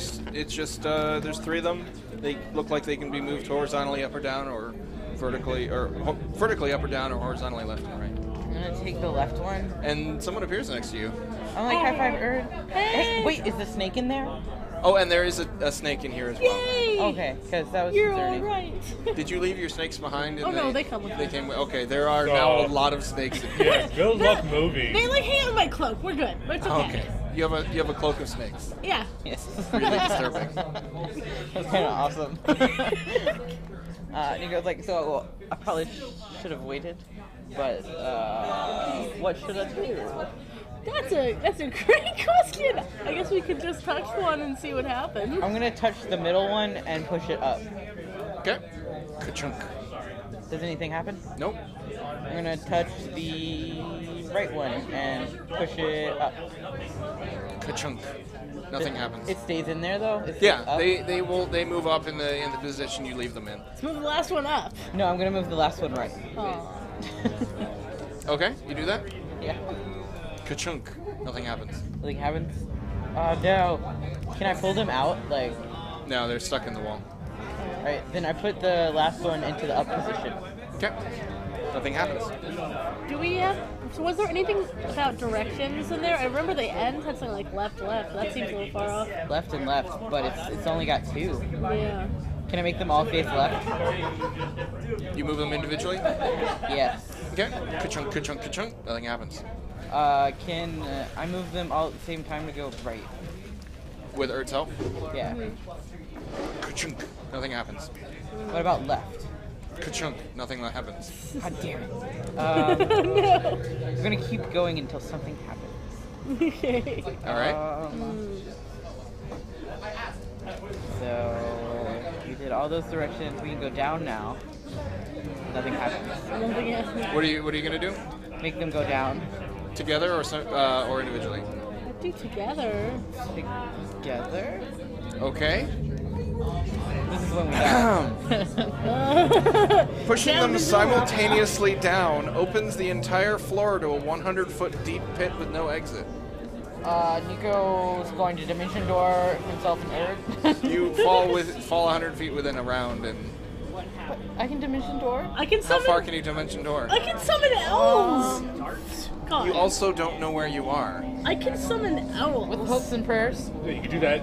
There's 3 of them. They look like they can be moved horizontally up or down, or vertically up or down, or horizontally left and right. I'm gonna take the left one. And someone appears next to you. I'm like, high five, Erd. Hey! Wait, is the snake in there? Oh, and there is a snake in here as well. Yay! Okay, because that was You're concerning. all right. Did you leave your snakes behind? Oh, no, they come with They me. came. Okay, there are now a lot of snakes in here. Yeah, good luck moving. They like hang on my cloak. We're good. It's okay. Okay. You have a cloak of snakes. Yeah. Yes. Really disturbing. That's kind of awesome. Nico's like, so I probably should have waited, but what should I do? That's a great question. I guess we could just touch one and see what happens. I'm gonna touch the middle one and push it up. Okay. Ka-chunk. Does anything happen? Nope. I'm gonna touch the right one and push it up. Ka-chunk. Nothing happens. It stays in there though. It stays Yeah, up? they move up in the position you leave them in. Let's move the last one up. No, I'm gonna move the last one right. Oh. Okay, you do that. Yeah. Ka-chunk. Nothing happens. Nothing happens. Oh no. Can I pull them out? Like, No, they're stuck in the wall. alright, then I put the last one into the up position. Okay. Nothing happens. Do we have? So was there anything about directions in there? I remember the end had something like left. That seems a little far off. Left and left, but it's only got 2. Yeah. Can I make them all face left? You move them individually. Yes. Okay. Ka-chunk, ka-chunk, ka-chunk. Nothing happens. Can I move them all at the same time to go right? With Erd's help. Yeah. Ka-chunk. Nothing happens. What about left? Ka-chunk. Nothing happens. God damn it. No. I'm gonna keep going until something happens. Okay. All right. So we did all those directions. We can go down now. Nothing happens. Nothing happens. What are you gonna do? Make them go down. Together or individually? Do together. Together. Okay. This is when we die. Pushing Down them the door. simultaneously down opens the entire floor to a 100-foot deep pit with no exit. Nico's going to dimension door himself and Eric. You fall 100 feet within a round, and I can dimension door? I can how summon. far can you dimension door? I can summon owls. God. You also don't know where you are. I can summon owls. With hopes and prayers? You can do that.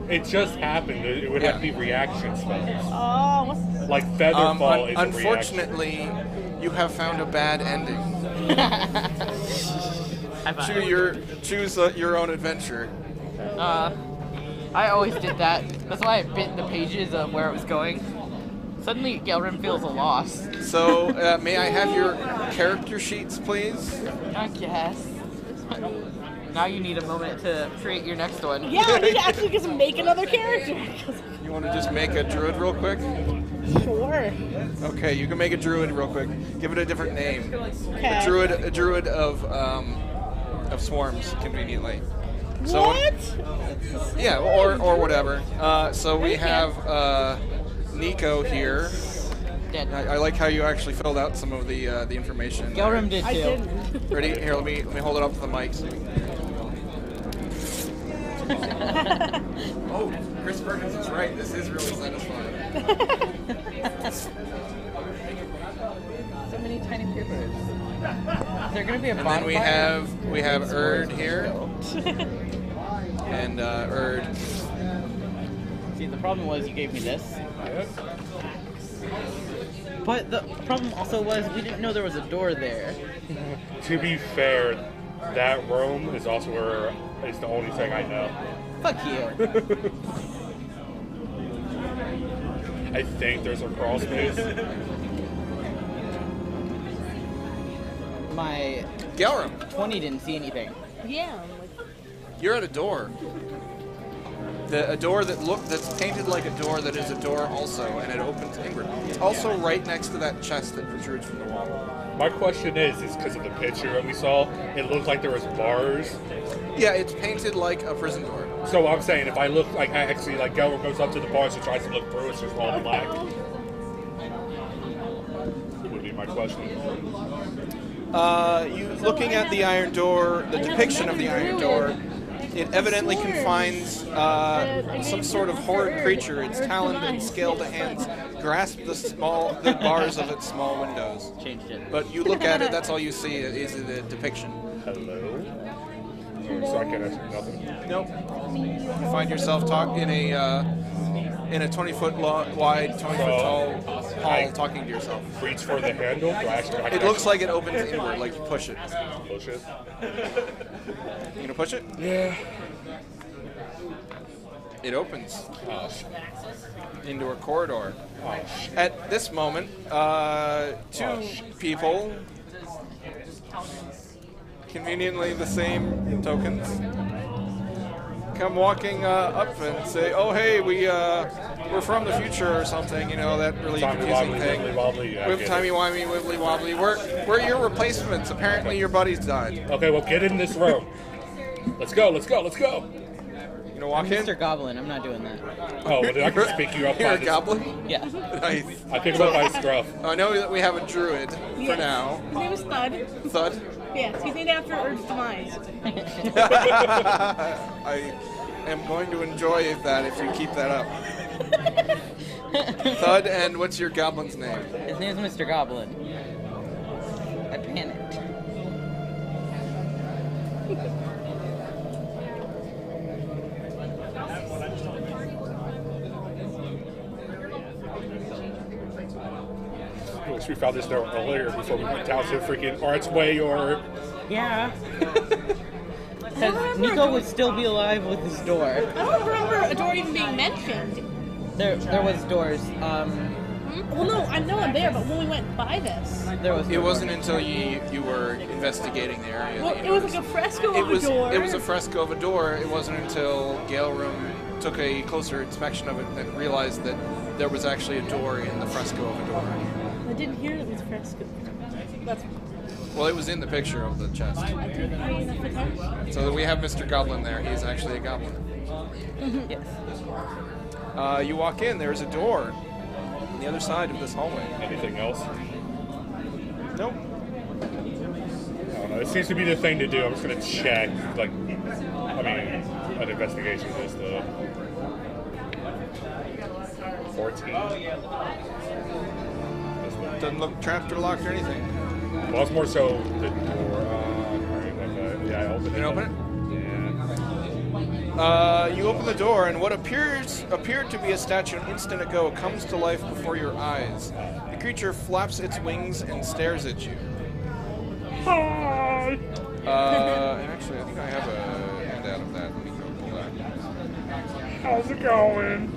It just happened. It would have to be reaction spells. Oh, what's Like Featherfall is a reaction. Unfortunately, you have found a bad ending. Choose your own adventure. I always did that. That's why I bit the pages of where it was going. Suddenly, Gelrin feels a loss. So, may I have your character sheets, please? I guess. Now you need a moment to create your next one. Yeah, I need to actually just make another character. You want to just make a druid real quick? Sure. Okay, you can make a druid real quick. Give it a different name. Okay. A druid of swarms, conveniently. So, What? yeah, or whatever. So we have Nico here. Dead. I like how you actually filled out some of the information. Gelrim did I too. didn't. Ready? Here, let me hold it up to the mic. Oh, Chris Perkins is right. This is really satisfying. So many tiny papers. Is there gonna be a And then bonfire? we have Erd here, and Erd. See, the problem was you gave me this. But the problem also was we didn't know there was a door there. To be fair, that room is also where is the only thing I know. Fuck you. I think there's a crawl space. My Gelrim, 20 didn't see anything. Yeah. I'm like, you're at a door. A door that's painted like a door that is a door also, and it opens inward. It's also right next to that chest that protrudes from the wall. My question is because of the picture that we saw, it looked like there was bars. Yeah, it's painted like a prison door. So I'm saying if I look like actually like Gelrim goes up to the bars and tries to look through, it's just all black. Would be my question. You looking at the iron door, the depiction of the iron door, it evidently confines some sort of horrid creature. Its taloned and scaled hands grasp the bars of its small windows. Changed it. But you look at it, that's all you see is the depiction. Hello? So I can't answer nothing. Nope. You find yourself in a 20-foot wide, 20-foot tall hall talking to yourself. Reach for the handle. It looks like it opens inward, like you push it. Push it. You gonna push it? Yeah. It opens Oh, shit. into a corridor. Oh, shit. At this moment, two people, conveniently the same tokens, come walking up and say, "Oh, hey, we're from the future or something." You know, that really confusing thing. Wibbly wobbly. Yeah, With timey-wimey, wibbly-wobbly. We're your replacements. Apparently, your buddies died. Okay, well, get in this room. Let's go. Let's go. Let's go. You gonna walk in? Mr. Goblin, I'm not doing that. Oh, well, then I can just pick you up You're by a this. goblin? Yeah. Nice. I pick him up by his scruff. I know that we have a druid for yes. now. His name is Thud. Thud. Yes, he's named after Erd's demise. I am going to enjoy that if you keep that up. Thud, and what's your goblin's name? His name's Mr. Goblin. I panicked. I wish we found this note earlier before we went down to freaking Archway or... Yeah. Because Nico would still be alive with his door. I don't remember a door even being mentioned. There was doors. Well, no, I know I'm there, but when we went by this, There was. It wasn't until you were investigating the area. well, that it you was noticed. like a fresco It of was a door. it was a fresco of a door. It wasn't until Galerim took a closer inspection of it that realized that there was actually a door in the fresco of a door. I didn't hear it was fresco. That's Well, it was in the picture of the chest. I didn't pay enough attention. So that we have Mr. Goblin there. He's actually a goblin. Yes. You walk in. There's a door on the other side of this hallway. Anything else? Nope. I don't know. It seems to be the thing to do. I'm just going to check, like, I mean, an investigation list, 14. Doesn't look trapped or locked or anything. Well, it's more so the door. Alright, okay. Yeah, I opened it. You can open it? Yeah. You open the door, and what appeared to be a statue an instant ago comes to life before your eyes. The creature flaps its wings and stares at you. Hi! And actually, I think I have a handout of that. Let me go pull that. How's it going?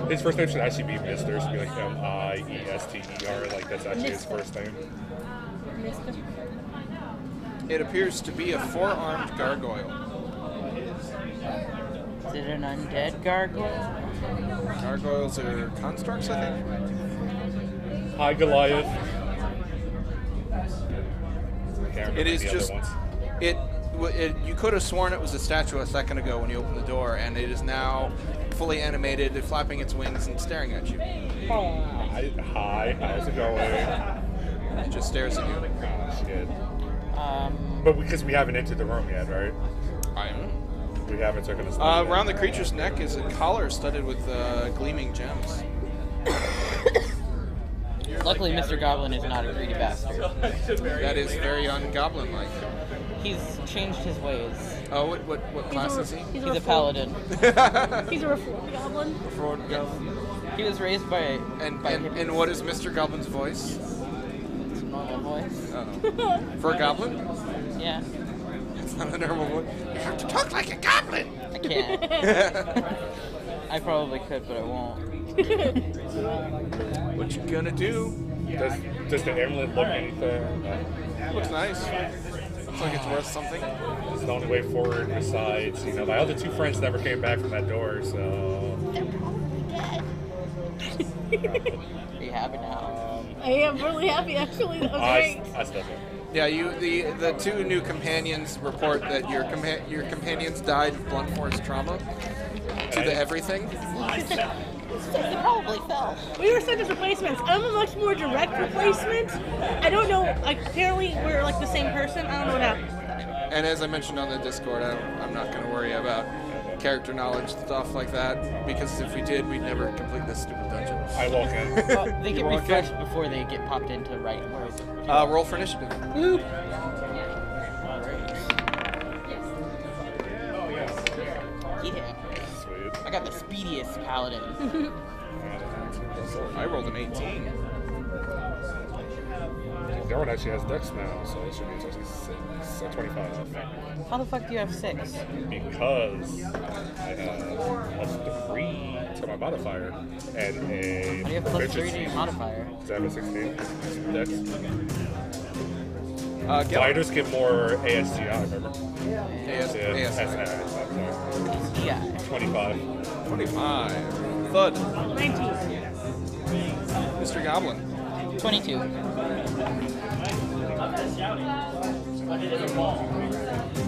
His first name should actually be Mister. It should be like Miester. Like that's actually his first name. It appears to be a four-armed gargoyle. Is it an undead gargoyle? Gargoyles are constructs, I think. Hi, Goliath. It is just you could have sworn it was a statue a second ago when you opened the door, and it is now fully animated, flapping its wings and staring at you. Hi, how's it going? It just stares at you. Oh, shit. But because we haven't entered the room yet, right? I don't know. We haven't taken a step Around the creature's neck is a collar studded with gleaming gems. Luckily, Mr. Goblin is not a greedy bastard. That is very ungoblin-like. He's changed his ways. Oh, what class is he? He's a paladin. He's a reformed goblin. Reformed goblin. He was raised by And what is Mr. Goblin's voice? It's a normal voice. Uh-oh. For a goblin? Yeah. It's not a normal voice. You have to talk like a goblin! I can't. I probably could, but I won't. What you gonna do? Does the amulet look anything? Looks nice. Looks like it's worth something. It's the only way forward besides, my other two friends never came back from that door, so... Are you happy now? I am really happy, actually. That was great. I still do. Yeah, the two new companions report that your companions died of blunt force trauma to the everything. They probably fell. We were sent as replacements. I'm a much more direct replacement. I don't know. Like, apparently, we're like the same person. I don't know what happened. And as I mentioned on the Discord, I'm not going to worry about character knowledge stuff like that, because if we did, we'd never complete this stupid dungeon. I walk in. Well, they get walk refreshed in? before they get popped into right where. Roll for initiative. Woo! Yeah. Sweet. I got the speediest paladin. I rolled an 18. That one actually has dex now, so it should be just 6, so 25. How the fuck do you have 6? Because I have +3 to my modifier and a How do you have +3 to your modifier? Because I have a 16 dex. Fighters Fighters get more ASGI, remember? ASI. Yeah. 25. 25. Thud. 19. Mr. Goblin. 22.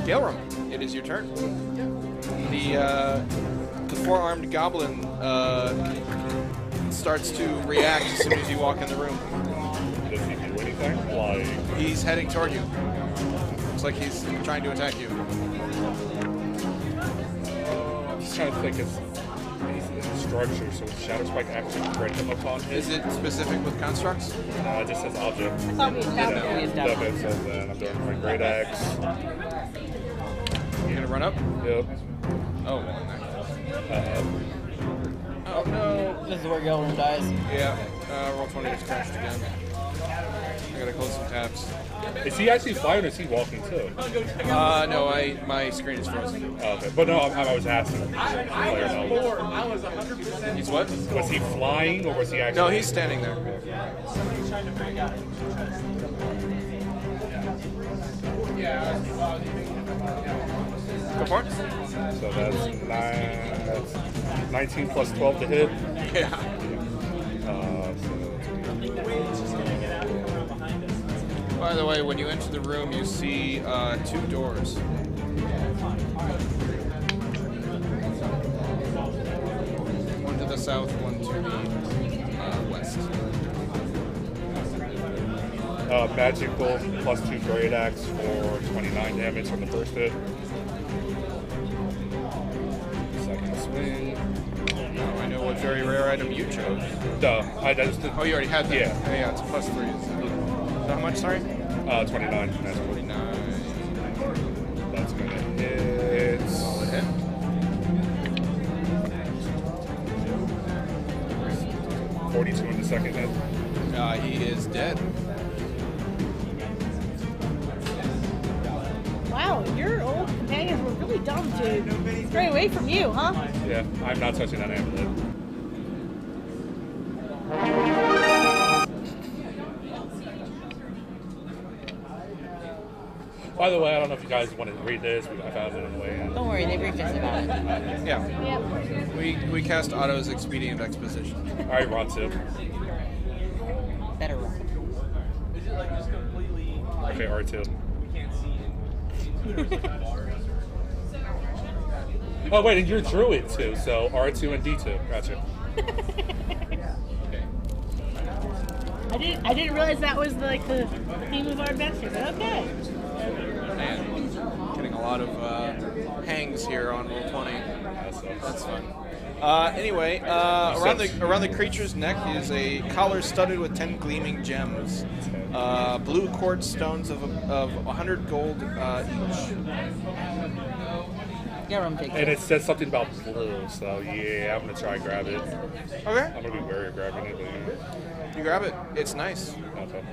Galram, it is your turn. The four-armed goblin starts to react as soon as you walk in the room. Does he do anything? Like, He's heading toward you. Looks like he's trying to attack you. I'm just trying to think of he's in structure, so Shadow Spike actually read him upon his. Is it specific with constructs? It just says object. I thought we established we it. established. That says that. I'm doing my great axe. You're gonna run up? Yep. Oh. Oh no. This is where Gelrin dies. Yeah. Roll 20 just crashed again. I gotta close some tabs. Is he actually flying or is he walking too? No, my screen is frozen. Oh, okay. But no, I was asking. Player knowledge. He's what? Was he flying or was he actually? No, he's standing there. Go for it. So that's 19 plus 12 to hit. Yeah. By the way, when you enter the room, you see 2 doors. One to the south, one to the west. Magical plus 2 great axe for 29 damage from the first hit. Second swing. Now I know what very rare item you chose. No, I just did. Oh, you already had that? Yeah. Yeah, it's +3. So how much, sorry? 29. That's 49. That's gonna hit. Solid hit. $42 in the second hit. He is dead. Wow, your old companions were really dumb to stray away from you, huh? Yeah, I'm not touching that amulet. By the way, I don't know if you guys want to read this. I found it on the way in. Don't worry, they briefed us about it. Yeah. Yep. We cast Otto's Expedient Exposition. All right, Ron 2. Better run. Okay, R2. Oh wait, and you're Druid too, so R2 and D2. Gotcha. I didn't realize that was like the theme of our adventure, but okay. Man, getting a lot of hangs here on Roll20. That's fun. Anyway, around the creature's neck is a collar studded with 10 gleaming gems. Blue quartz stones of 100 gold each. Yeah, I'm taking And it says something about blue, so yeah, I'm gonna try and grab it. Okay. I'm gonna be wary of grabbing it, but You grab it. It's nice. okay.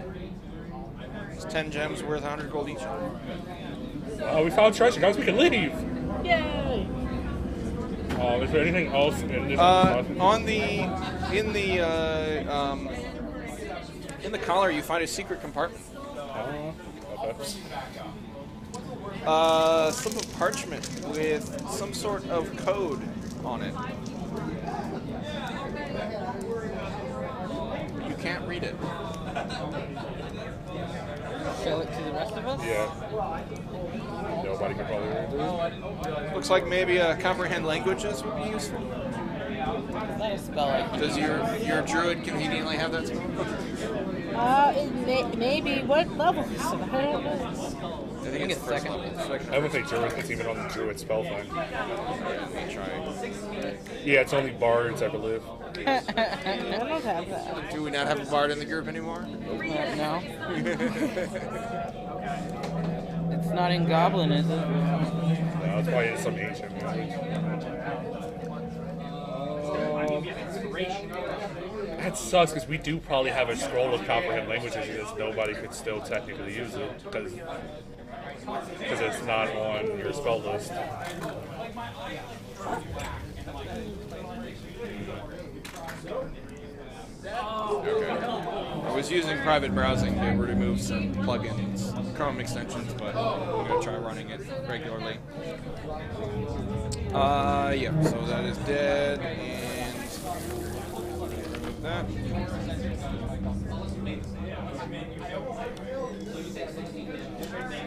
It's 10 gems worth 100 gold each. Oh, we found treasure, guys. We can leave. Yay! Is there anything else in this? In the collar, you find a secret compartment. Okay. Slip of parchment with some sort of code on it. You can't read it. show it to the rest of us. Yeah. Nobody can probably read it. Looks like maybe comprehend languages would be useful. Is that a spell I can Does your druid conveniently have that spell? Maybe. What level is it? I don't know. I think it's second. I would think druid is even on the druid spell thing. Let me try. Yeah, it's only bards, I believe. I don't have that. Do we not have a bard in the group anymore? No. It's not in Goblin, is it? No, it's probably in some ancient language. That sucks because we do probably have a scroll of comprehend languages because nobody could still technically use it because it's not on your spell list. Okay. I was using private browsing to remove some plugins, Chrome extensions, but I'm going to try running it regularly. Yeah, so that is dead, and remove that.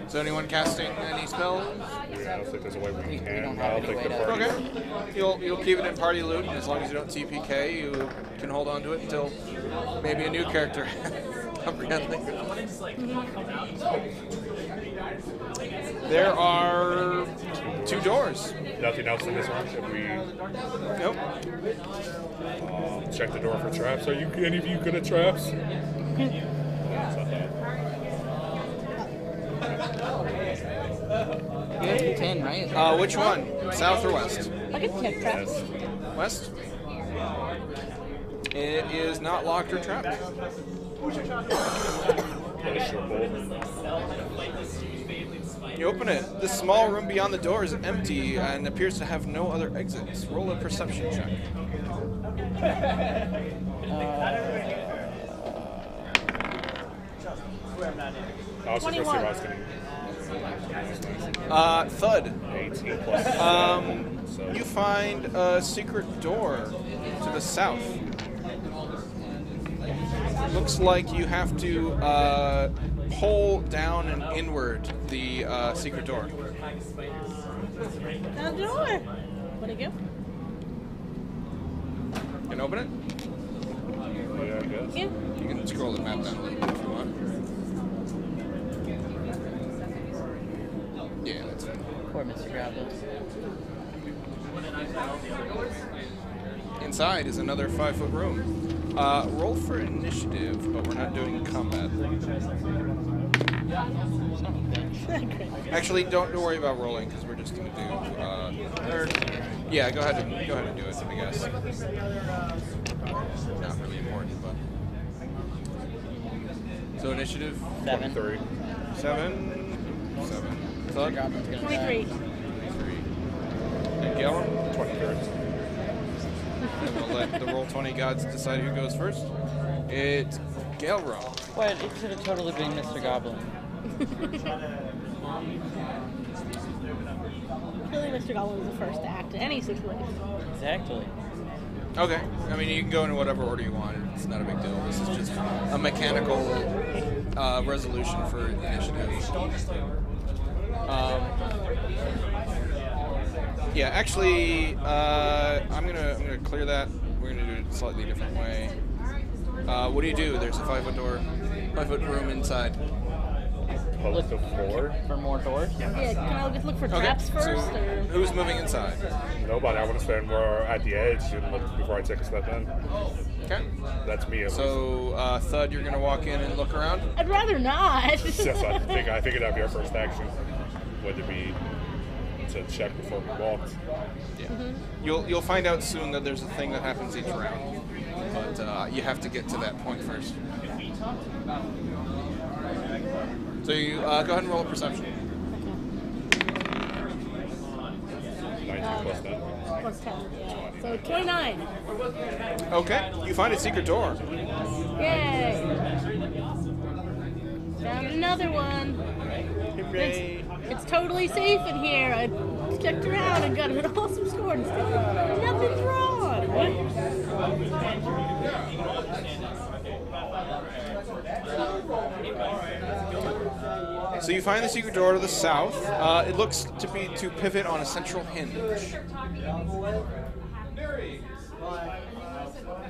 Is anyone casting any spells? Yeah, I don't think there's a way we We can. don't I have don't any think way the to- party. Okay. You'll keep it in party loot, and as long as you don't TPK, you can hold on to it until maybe a new character comprehend language. There are 2 doors. Nothing else in this one. Should we Nope. check the door for traps? Are you any of you good at traps? You have 10, right? Which one? South or west? I can check traps. West. It is not locked or trapped. You open it. This small room beyond the door is empty and appears to have no other exits. Roll a perception check. I was supposed to see what I was going Thud. 18 plus. You find a secret door to the south. Looks like you have to pull down and inward the secret door. The door. What it go? Can open it? Yeah, I guess. Yeah. You can scroll the map down a little bit if you want. Yeah, that's fine. Poor Mr. Goblin. Inside is another 5-foot room. Roll for initiative, but we're not doing combat. Actually, don't worry about rolling because we're just gonna do. Yeah, go ahead and do it. I guess. Not really important, but. So initiative 7. 3. 7. Mr. Thud? Goblin's gonna 23. 3. And Galen? 23. And we'll let the Roll20 gods decide who goes first. It's Galron. What? It should have totally been Mr. Goblin. Clearly, Mr. Goblin was the first to act in any situation. Exactly. Okay. I mean, you can go in whatever order you want. It's not a big deal. This is just a mechanical resolution for initiative. Yeah, actually, I'm gonna clear that. We're gonna do it a slightly different way. What do you do? There's a 5-foot door, 5-foot room inside. Post the floor. For more doors? Yeah, can I just look for traps first? So Or? who's moving inside? Nobody. I want to stand more at the edge and look before I take a step in. Okay. That's me. At least. So Thud, you're gonna walk in and look around. I'd rather not. Yes, I figured that'd be our first action. Would it be to check before we walked? Yeah. You'll find out soon that there's a thing that happens each round, but you have to get to that point first. So you go ahead and roll a perception. 19 plus 10. Plus 10, yeah. So 29. Okay. You find a secret door. Yay! Found another one. Hooray. It's totally safe in here. I checked around and got an awesome score. And still nothing's wrong. So you find the secret door to the south. It looks to be to pivot on a central hinge.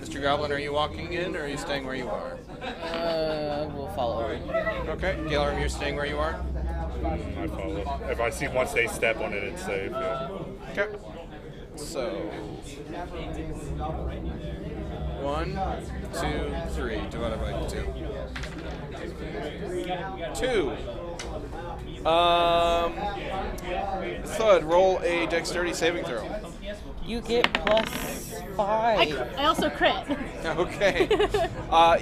Mr. Goblin, are you walking in or are you staying where you are? We'll follow her. Okay. Gaithersburg, you're staying where you are? I follow. If I see once they step on it, it's safe. Yeah. Okay. So 1, 2, 3 divided by 2. 2. Thud, roll a dexterity saving throw. You get plus 5. I also crit. Okay.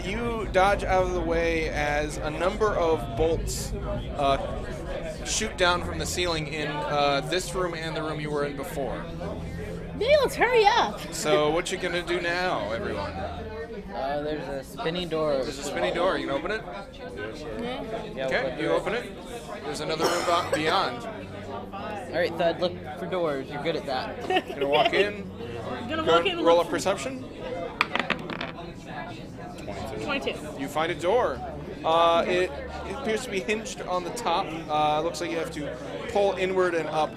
You dodge out of the way as a number of bolts shoot down from the ceiling in this room and the room you were in before. Maybe let's hurry up. So what you gonna do now, everyone? There's a spinning door. There's a spinning door. You can open it? Yeah, Okay, you open it. There's another room beyond. Alright, Thud, look for doors. You're good at that. You gonna walk in? Gonna Go walk ahead in and roll a and perception. 22. You find a door. It appears to be hinged on the top. Looks like you have to pull inward and up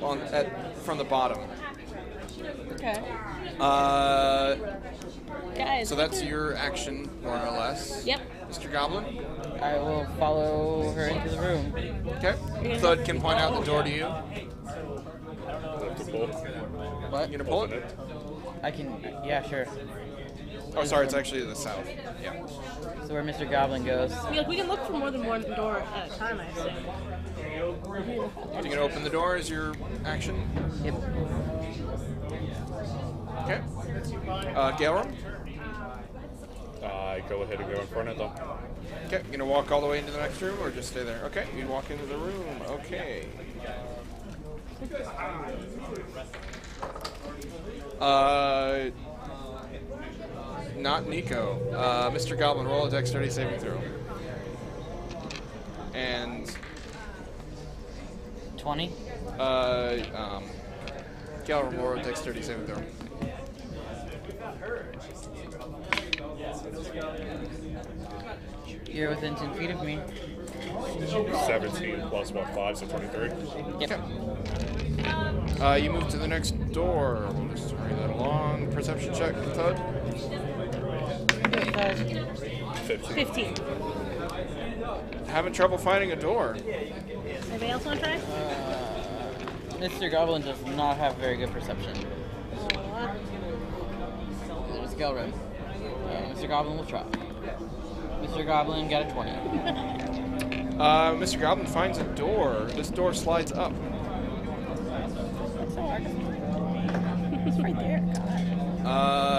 from the bottom. Okay. Guys. So that's your action, more or less. Yep. Mr. Goblin. I will follow her into the room. Okay. Thud can point out the door to you. Have to pull. What? You gonna pull Open it? it. I can. Yeah, sure. Oh, sorry, it's actually to the south. Yeah. So where Mr. Goblin goes. Yeah, we can look for more than one door at a time, I assume. You gonna open the door as your action? Yep. Okay. Gaithersburg? I go ahead and go in front of them. Okay. You gonna walk all the way into the next room or just stay there? Okay. You walk into the room. Okay. Not Nico. Mr. Goblin, roll a dexterity saving throw. And 20. Gaithersburg, roll a dexterity saving throw. You're within 10 feet of me. 17 plus what, 5, so 23. Yep. You move to the next door. We'll just hurry that along. Perception check, Thud. 15. 15. Having trouble finding a door. Anybody else want to try? Mr. Goblin does not have very good perception. There's Gaithersburg. Mr. Goblin will try. Mr. Goblin got a 20. Mr. Goblin finds a door. This door slides up. That's so hard. It's right there.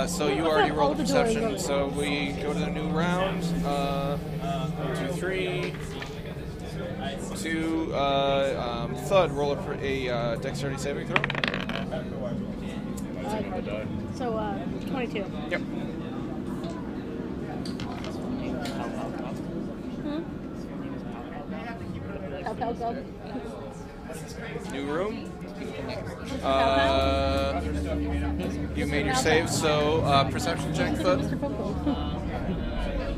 So you already rolled a perception. So we go to the new round. 1, 2, 3. 2. Thud, roll a dexterity saving throw. So, 22. Yep. Help. New room. You made your save, so perception check, Thud.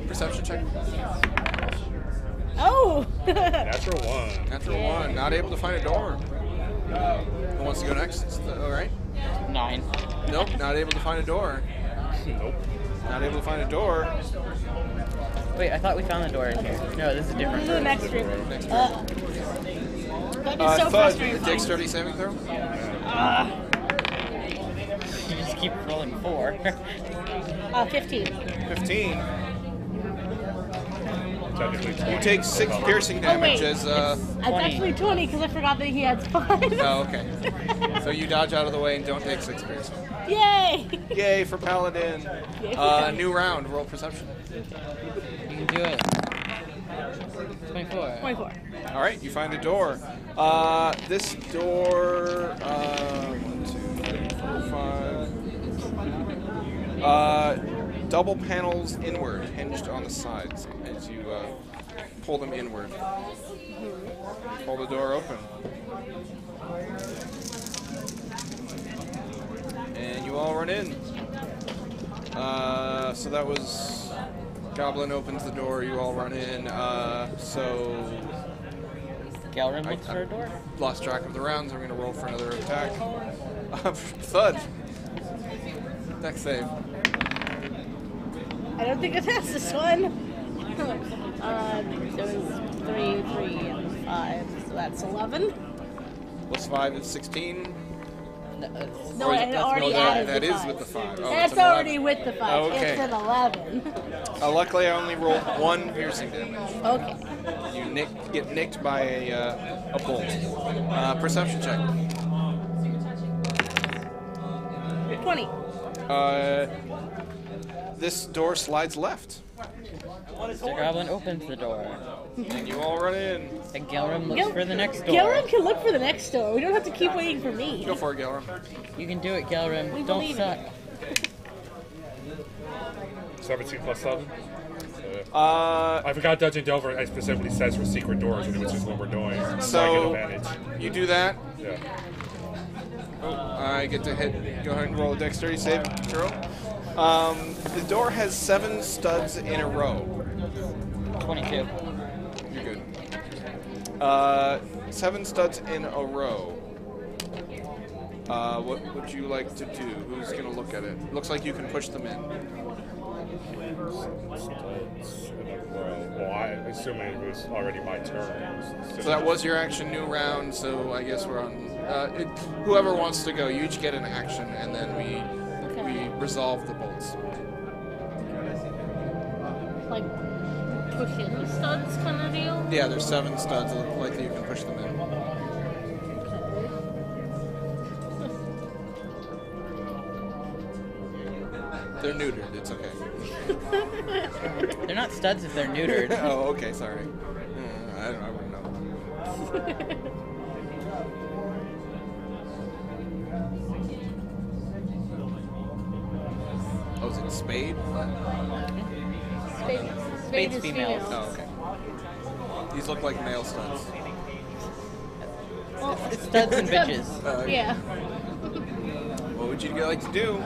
Perception check. Oh! Natural 1. Natural 1. Not able to find a door. Who wants to go next? All right. 9. Nope, not able to find a door. Nope. Not able to find a door. Wait, I thought we found the door in here. No, this is a This different is the room. next room. Next That is so Thud, frustrating. dexterity saving throw. You just keep rolling 4. 15. 15. Technically 20. You take 6 piercing Oh, damage wait. as. It's actually 20 because I forgot that he had 5. Oh, okay. So you dodge out of the way and don't take 6 piercing. Yay! Yay for Paladin. Yay for Paladin. New round. Roll perception. You can do it. 24. 24. All right, you find a door. This door. 1, 2, 3, 4, 5. Double panels inward, hinged on the sides as you pull them inward. Pull the door open. And you all run in. So that was Goblin opens the door, you all run in. So Galrin looks for a door. lost track of the rounds. I'm going to roll for another attack. Thud. Dex save. I don't think it has this one. It was 3, 3, and 5, so that's 11. Plus 5 is 16. No, I had already no, added that the is 5. with the 5. Oh, That's it's an already 11. with the 5. Oh, okay. It's an 11. Luckily, I only rolled 1 piercing damage. Okay. You get nicked by a bolt. Perception check. 20. This door slides left, Mr. Goblin opens the door. and you all run in. And Galrin looks for the next door. Galrin can look for the next door. We don't have to keep waiting for me. Go for it, Gelram. You can do it, Galrin. We Don't believe suck. 17 plus 7. Uh, I forgot Dungeon Delver. It specifically says for secret doors, which is what we're doing. So- I get advantage. you do that. Yeah. I get to hit. Go ahead and roll a dexterity save throw. The door has 7 studs in a row. 22. You're good. 7 studs in a row. What would you like to do? Who's going to look at it? Looks like you can push them in. Well, I assume it was already my turn. So that was your action, new round. So I guess we're on. Whoever wants to go, you each get an action, and then we resolve the bolts. Like, push in the studs kind of deal? Yeah, there's 7 studs. It looks like you can push them in. They're neutered. It's okay. They're not studs if they're neutered. Oh, okay. Sorry. I don't know. I wouldn't know. Oh, is it spade? Spade Spade's is females. Oh, okay. These look like male studs. It's studs and bitches. Yeah. What would you like to do?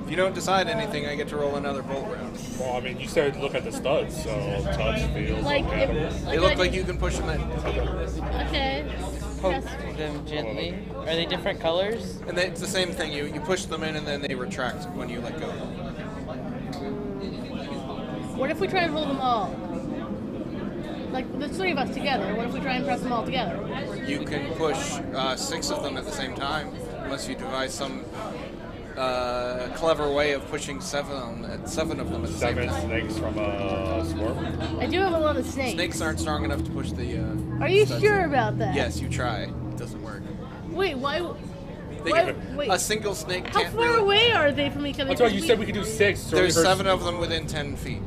If you don't decide anything, I get to roll another bolt round. Well, I mean, you said look at the studs, so touch, feel, Like, look at them. They look like you can push them in. Okay. Poke That's- them gently. Are they different colors? And it's the same thing. You push them in and then they retract when you let go. What if we try and hold them all? Like, the 3 of us together. What if we try and press them all together? You can push 6 of them at the same time, unless you devise some clever way of pushing 7 of them at the same 7 time. snakes from a swarm. I do have a lot of snakes. Snakes aren't strong enough to push the. Are you studs sure in. about that? Yes, you try. It doesn't work. Wait, why? They Why- can- wait. A single snake How can't far do it. away are they from each other? That's why you Because said we could do 6. So There's we heard- 7 of them within 10 feet.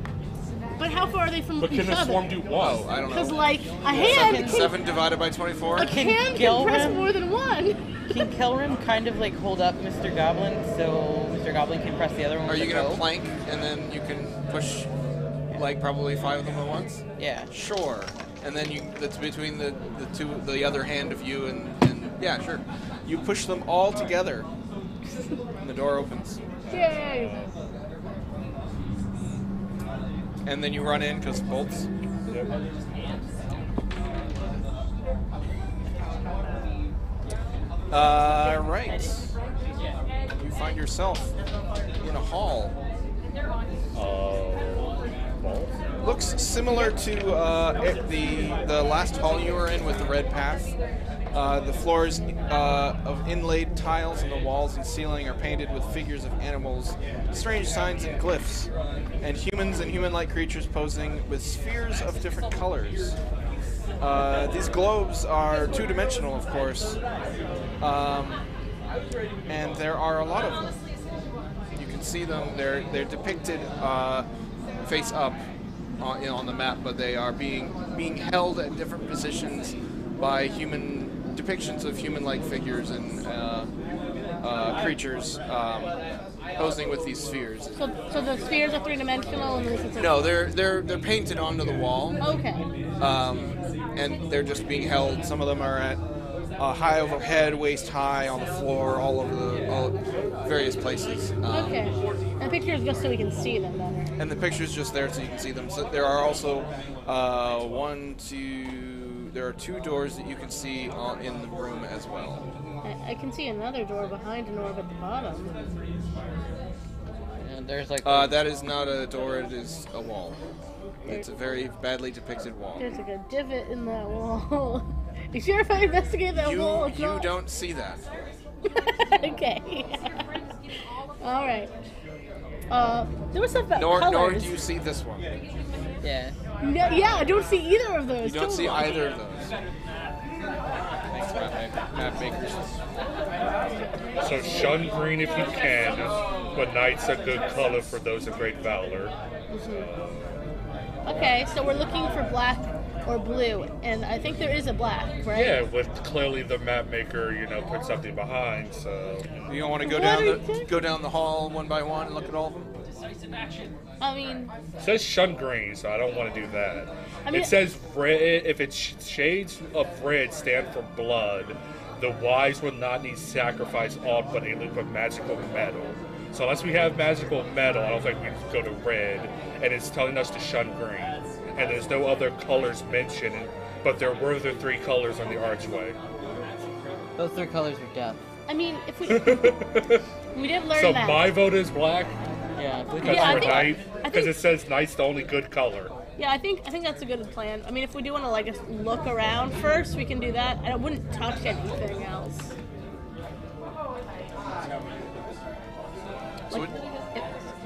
But how far are they from But each can the other? swarm do one? Oh, I don't Because know. like a hand can, 7 divided by 24? a Can hand can press Gilrim- more than one. Can Kelrim kind of like hold up Mr. Goblin so Mr. Goblin can press the other one Are with you a going to bow? plank and then you can push like probably 5 of them at once? Yeah. Sure. And then that's between the other hand of you and yeah, sure. You push them all together and the door opens. Yay! And then you run in because bolts. Right. You find yourself in a hall. Well, Looks similar to the last hall you were in with the red path. The floors of inlaid tiles and the walls and ceiling are painted with figures of animals, strange signs and glyphs, and humans and human-like creatures posing with spheres of different colors. These globes are two-dimensional, of course, and there are a lot of them. You can see them. They're depicted face up on the map, but they are being held at different positions by depictions of human-like figures and creatures posing with these spheres. So the spheres are three-dimensional, and this is No, they're painted onto the wall. Okay. And they're just being held. Some of them are at high overhead, waist high, on the floor, all over the various places. Okay. And the picture is just so we can see them better. And the picture's just there so you can see them. So there are also there are two doors that you can see in the room as well. I can see another door behind an orb at the bottom. And there's like That is not a door, it is a wall. It's a very badly depicted wall. There's like a divot in that wall. You sure if I investigate that wall, it's You not... don't see that. Okay. All right. There was stuff about Nor colors. do you see this one. yeah. No, yeah, I don't see either of those. You don't see totally. either of those. Thanks, map makers. so shun green if you can, but night's a good color for those of great valor. Okay, so we're looking for black or blue, and I think there is a black, right? Yeah, with clearly the map maker, put something behind, so... You don't want to go down the hall one by one and look at all of them? I mean, It says shun green, so I don't want to do that. I mean- It says red, if it's shades of red stand for blood, the wise will not need sacrifice all but a loop of magical metal. So unless we have magical metal, I don't think we go to red, and it's telling us to shun green. And there's no other colors mentioned, but there were the three colors on the archway. Those three colors are death. I mean, if we we didn't learn So that. my vote is black, Yeah. because Yeah, I for think- night, I because think- it says night's the only good color. Yeah, I think that's a good plan. I mean, if we do want to just look around first, we can do that. I wouldn't touch anything else. So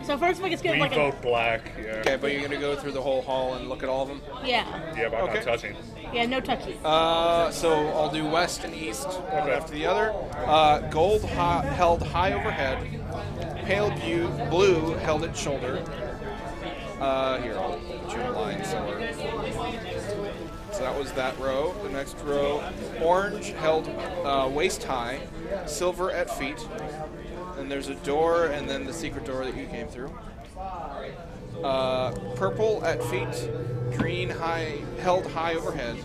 So first, we can get We like a vote black, yeah. okay, but you're going to go through the whole hall and look at all of them? yeah, Yeah, but I'm Okay. not touching. yeah, no touchy. So I'll do west and east, one after the other. Gold held high overhead. Pale blue held at shoulder. Here, I'll put you in a line somewhere. So that was that row. The next row, orange held waist high. Silver at feet. And there's a door, and then the secret door that you came through. Purple at feet. Green held high overhead.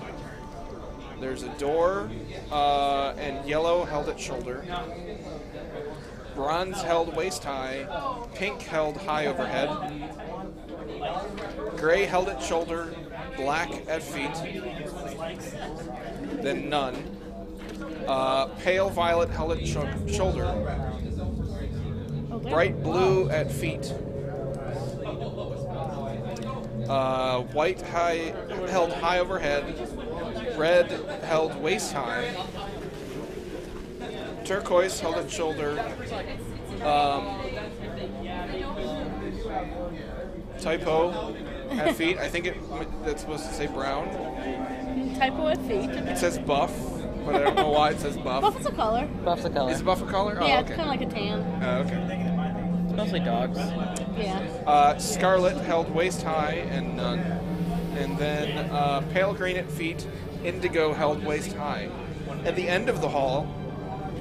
There's a door, and yellow held at shoulder. Bronze held waist high. Pink held high overhead. Gray held at shoulder. Black at feet. Then none. Pale violet held at shoulder. Bright blue at feet. White held high overhead. Red held waist high. Turquoise held at shoulder. Typo at feet. I think that's supposed to say brown. Typo at feet. It says buff, but I don't know why it says buff. Buff is a color. Buff's a color. Is buff a color? Oh, Yeah, okay. it's kind of like a tan. Okay. It's mostly dogs. Yeah. Scarlet held waist high and none. And then pale green at feet. Indigo held waist high. At the end of the hall,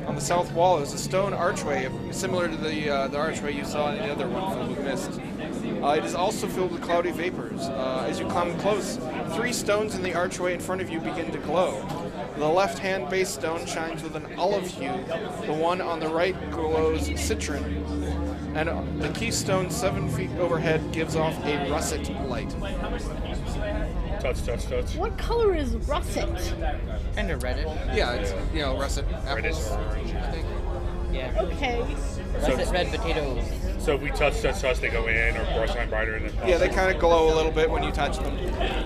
on the south wall, is a stone archway similar to the archway you saw in the other one filled with mist. It is also filled with cloudy vapors. As you come close, 3 stones in the archway in front of you begin to glow. The left-hand base stone shines with an olive hue. The one on the right glows citron. And the keystone 7 feet overhead gives off a russet light. Touch, touch, touch. What color is russet? Kind of reddish. Yeah, it's, russet Reddish apples, orange. I think. Yeah. Okay. Russet red potatoes. So if we touch, touch, touch, they go in, or brush shine brighter, and then pop. Yeah, they kind of glow a little bit when you touch them.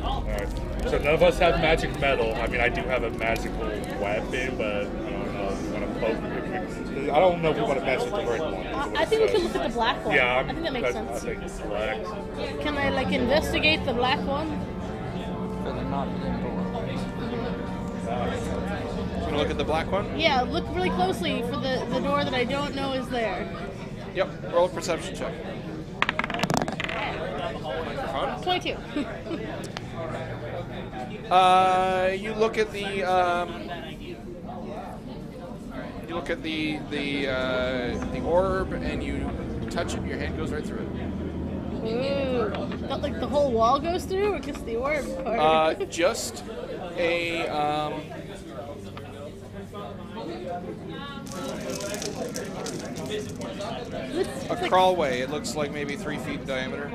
Alright. So none of us have magic metal. I mean, I do have a magical weapon, but I don't know if we want to poke. I don't know if we want to mess with the red one. I think we should look at the black one. Yeah, I think that makes I sense. think it's black. Can I investigate the black one? For the not You gonna look at the black one? Yeah, look really closely for the door that I don't know is there. Yep. Roll a perception check. Microphone. 22. You look at the the orb, and you touch it. Your hand goes right through it. Ooh. Not like the whole wall goes through, or just the orb part? Just a crawlway. It looks like maybe 3 feet in diameter,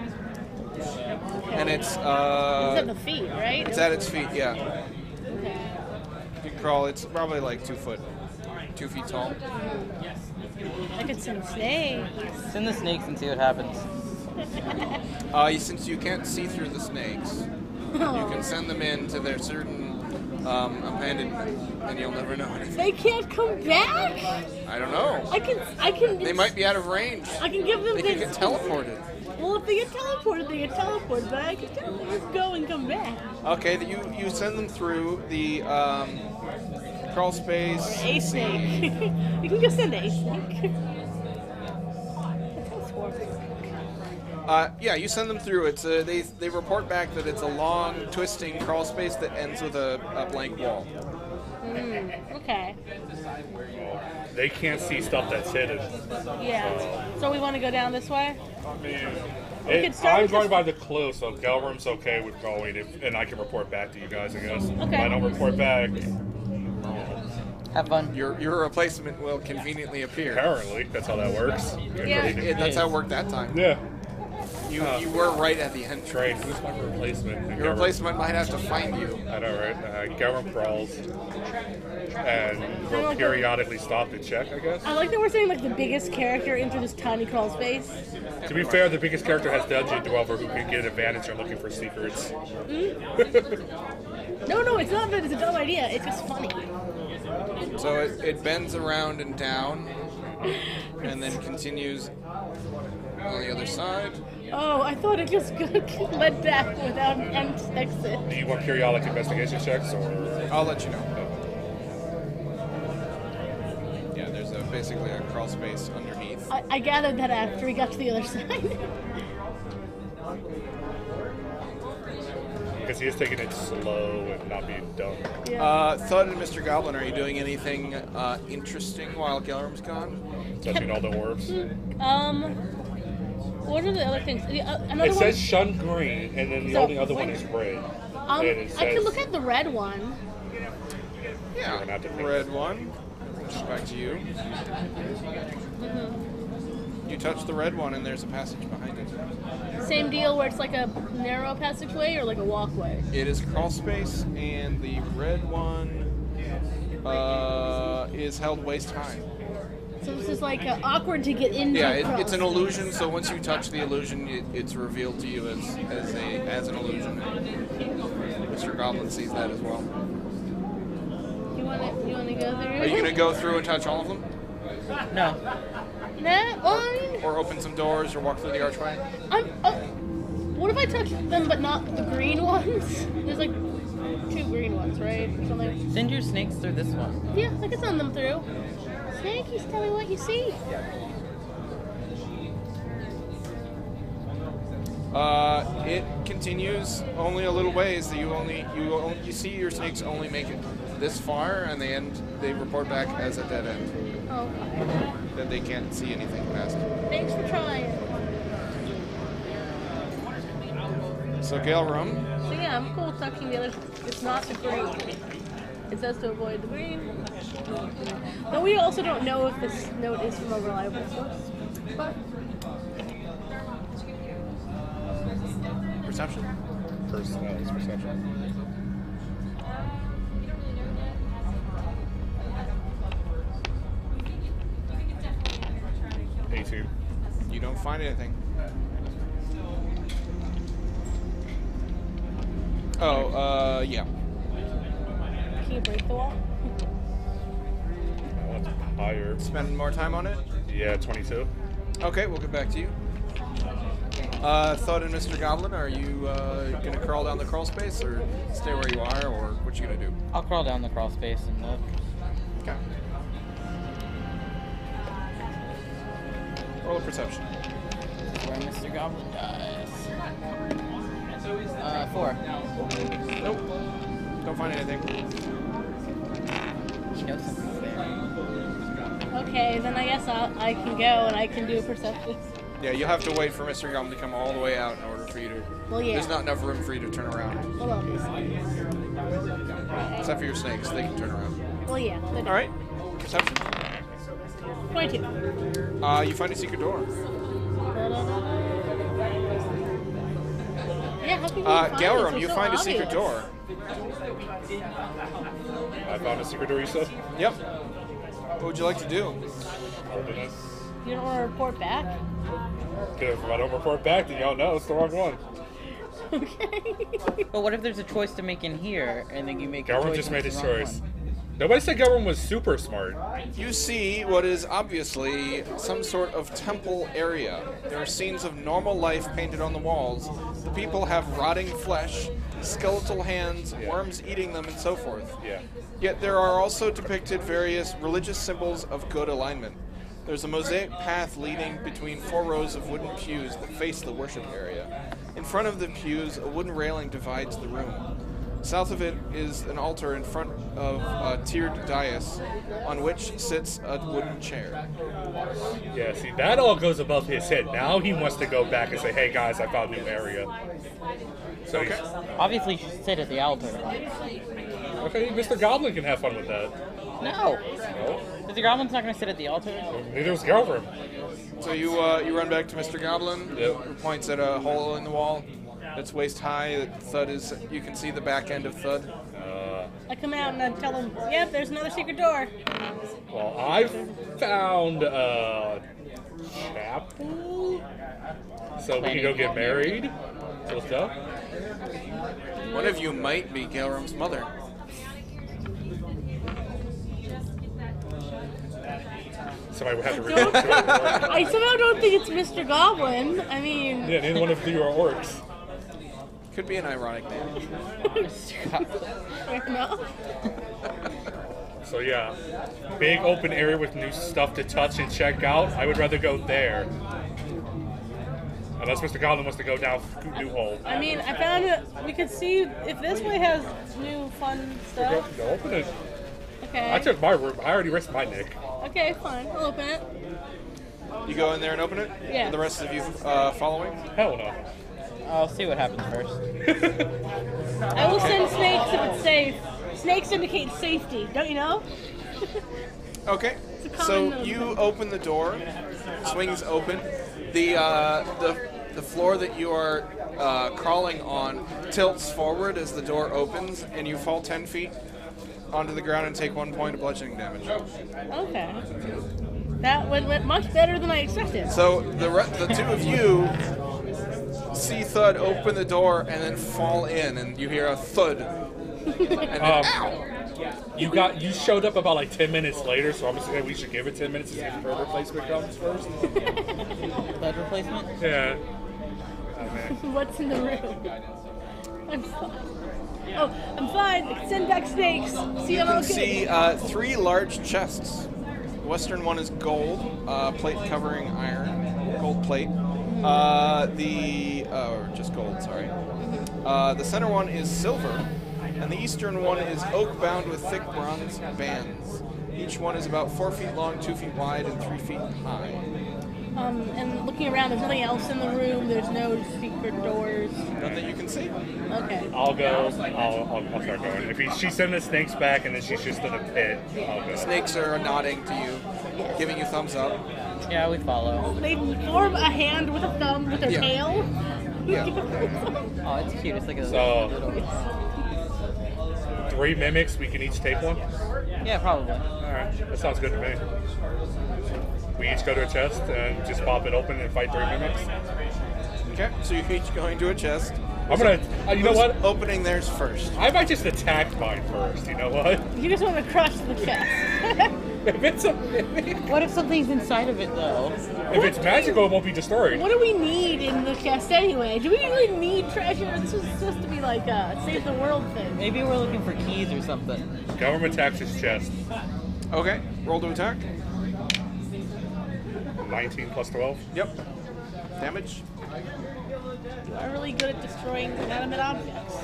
and it's It's at the feet, right? it's at its feet. Yeah, Okay. you can crawl. It's probably like 2 feet tall. I could send snakes. Send the snakes and see what happens. Since you can't see through the snakes, you can send them in to their certain abandonment, and you'll never know anything. They can't come back. I don't know. I can. They might be out of range. I can give them They could get teleported. Well, if they get teleported, they get teleported. But I can tell them to go and come back. Okay, you send them through the crawl space. A snake. You can go send a snake. That sounds horrible. Yeah, you send them through. It's they report back that it's a long, twisting crawl space that ends with a blank wall. Okay. They can't see stuff that's hidden. Yeah. So we want to go down this way. I mean, could start I'm with going this- by the clue, so Galrum's okay with going, and I can report back to you guys, I guess. If Okay. I don't report back, Have fun. Your replacement will conveniently appear. apparently, that's how that works. Yeah. That's how it worked that time. Yeah. You were right at the end. Trade. Who's my replacement? And Your Galrum- replacement might have to find you. I know, right? Galrum crawls, and will periodically stop to check, I guess. I like that we're saying like the biggest character into this tiny crawl space. To be fair, the biggest character has Dungeon Dweller, who can get advantage on looking for secrets. No, it's not that it's a dumb idea. It's just funny. So it bends around and down, and then continues on the other side. Oh, I thought it just led back without an exit. Do you want periodic investigation checks, or? I'll let you know. Yeah, there's basically a crawl space underneath. I gathered that after we got to the other side. Because he is taking it slow and not being dumb. Yeah. Thud and Mr. Goblin, are you doing anything interesting while Galrum's gone? Touching all the orbs. What are the other things? Another It one. says shun green, and then the So, only other one wait. is red. I it can says- look at the red one. Yeah, You're gonna have to pick red one. Just back to you. You touch the red one, and there's a passage behind it. Same deal where it's like a narrow passageway or like a walkway. It is crawl space, and the red one is held waist high. So this is like awkward to get into. Yeah, crawl it's an space. illusion. So once you touch the illusion, it's revealed to you as an illusion. Mr. Goblin sees that as well. You wanna go through? Are you gonna go through and touch all of them, No. That one? or open some doors, or walk through the archway? What if I touch them but not the green ones? There's like 2 green ones, right? Or something. Send your snakes through this one. Yeah, I can send them through. Snakies, tell me what you see. It continues only a little ways. You see your snakes only make it this far, and they report back as a dead end. Oh, That they can't see anything past. thanks for trying. So Galrum, So yeah, I'm cool with touching the other. It's not the green. It says to avoid the green. But we also don't know if this note is from a reliable source. But perception. Personality perception. 18. You don't find anything. Oh, yeah. Can you break the wall? I want higher. Spend more time on it? Yeah, 22. Okay, we'll get back to you. Thud and Mr. Goblin, are you going to crawl down the crawl space or stay where you are, or what you going to do? I'll crawl down the crawl space and look. Okay. Roll a perception. Where Mr. Goblin dies. 4. Nope. Don't find anything. You know something's there. Okay, then I guess I can go and I can do a perception. Yeah, you'll have to wait for Mr. Goblin to come all the way out in order for you to... Well, yeah. There's not enough room for you to turn around. Well, obviously. Except for your snakes, they can turn around. Well, yeah. Alright. Perception. 22. You find a secret door. Yeah, how can you find it? Galrum, It's you so find a obvious. secret door. I found a secret door, you said? Yep. What would you like to do? Open it. You don't want to report back? Because if I don't report back, then y'all know it's the wrong one. Okay. But what if there's a choice to make in here, and then you make a choice Galrum just and made it's his the wrong choice. one? Nobody said Galrum was super smart. You see what is obviously some sort of temple area. There are scenes of normal life painted on the walls. The people have rotting flesh, skeletal hands, worms eating them, and so forth. Yeah. Yet there are also depicted various religious symbols of good alignment. There's a mosaic path leading between 4 rows of wooden pews that face the worship area. In front of the pews, a wooden railing divides the room. South of it is an altar in front of a tiered dais, on which sits a wooden chair. Yeah, see, that all goes above his head. Now he wants to go back and say, hey guys, I found a new area. So Okay. Obviously, you should sit at the altar. Okay, Mr. Goblin can have fun with that. No! No, Mr. Goblin's not going to sit at the altar. neither is Galrum. So you run back to Mr. Goblin, Yep. who points at a hole in the wall that's waist high. Thud is, you can see the back end of Thud. I come out and I tell them, yep, there's another secret door. Well, I found a chapel, so we can go get married. So let's go. One of you might be Galrum's mother. Somebody would have to report to it. I somehow don't think it's Mr. Goblin. I mean, Yeah, neither one of you are orcs. Could be an ironic name. fair enough. So yeah, big open area with new stuff to touch and check out. I would rather go there. Unless Mr. Goblin wants to go down new hole. I mean, I found it. We could see if this way has new fun Go, stuff. go open it. Okay. I took my room. I already risked my nick. Okay, fine. I'll open it. You go in there and open it? Yeah. Are the rest of you following? Hell no. I'll see what happens first. I will send snakes if it's safe. Snakes indicate safety, don't you know? Okay. a common So nose you thing. open the door, swings open. The floor that you are crawling on tilts forward as the door opens, and you fall 10 feet onto the ground and take 1 point of bludgeoning damage. Okay. That went much better than I expected. So the two of you see Thud open the door and then fall in, and you hear a thud. And then, ow! You showed up about like 10 minutes later, so I'm just saying we should give it 10 minutes to see if the bird replacement comes first. Bed replacement? Yeah. What's in the room? I'm fine. Oh, I'm fine. I can send back snakes. See, You I'm can okay. see 3 large chests. The western one is gold, plate covering iron, gold plate. Or just gold, sorry. The center one is silver, and the eastern one is oak bound with thick bronze bands. Each one is about 4 feet long, 2 feet wide, and 3 feet high. And looking around, there's nothing else in the room. There's no secret doors. None that you can see. Okay. I'll go. I'll start going. If she's sending the snakes back and then she's just in a pit, I'll go. Snakes are nodding to you, giving you thumbs up. Yeah, we follow. They form a hand with a thumb with their Yeah. tail. Yeah. Oh, it's cute. It's like a So- little. 3 mimics, we can each take one? Yeah, probably. Alright, that sounds good to me. We each go to a chest and just pop it open and fight 3 mimics. Okay, so you're each going to a chest. I'm gonna, you know Who's what? opening theirs first? I might just attack mine first, you know what? You just want to crush the chest. If it's a mimic, What if something's inside of it though? if it's magical, it won't be destroyed. What do we need in the chest anyway? Do we really need treasure? This was supposed to be like a save the world thing. Maybe we're looking for keys or something. Government attacks his chest. Okay, roll to attack. 19 plus 12. Yep. Damage. You are really good at destroying inanimate objects.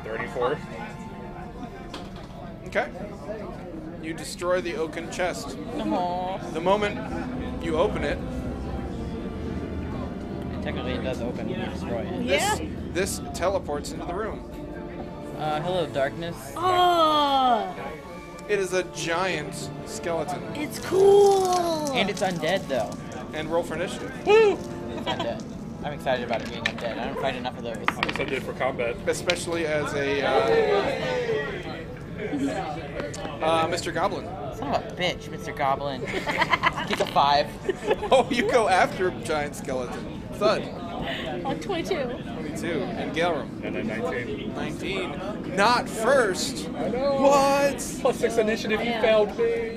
34. Okay. You destroy the oaken chest. Aww. The moment you open it, Technically, it does open when you destroy it. Yeah. this teleports into the room. Hello, darkness. Oh, It is a giant skeleton. it's cool. And it's undead though. And roll for initiative. It's undead. I'm excited about it being undead. I don't fight enough of those. I'm so good for combat. Especially as a Mr. Goblin. Son of a bitch, Mr. Goblin. Gets a 5. Oh, you go after giant skeleton. Thud. 22. 22. And Galram. And then 19. 19. Not first. I know. What? Plus 6 initiative, you Yeah. failed me.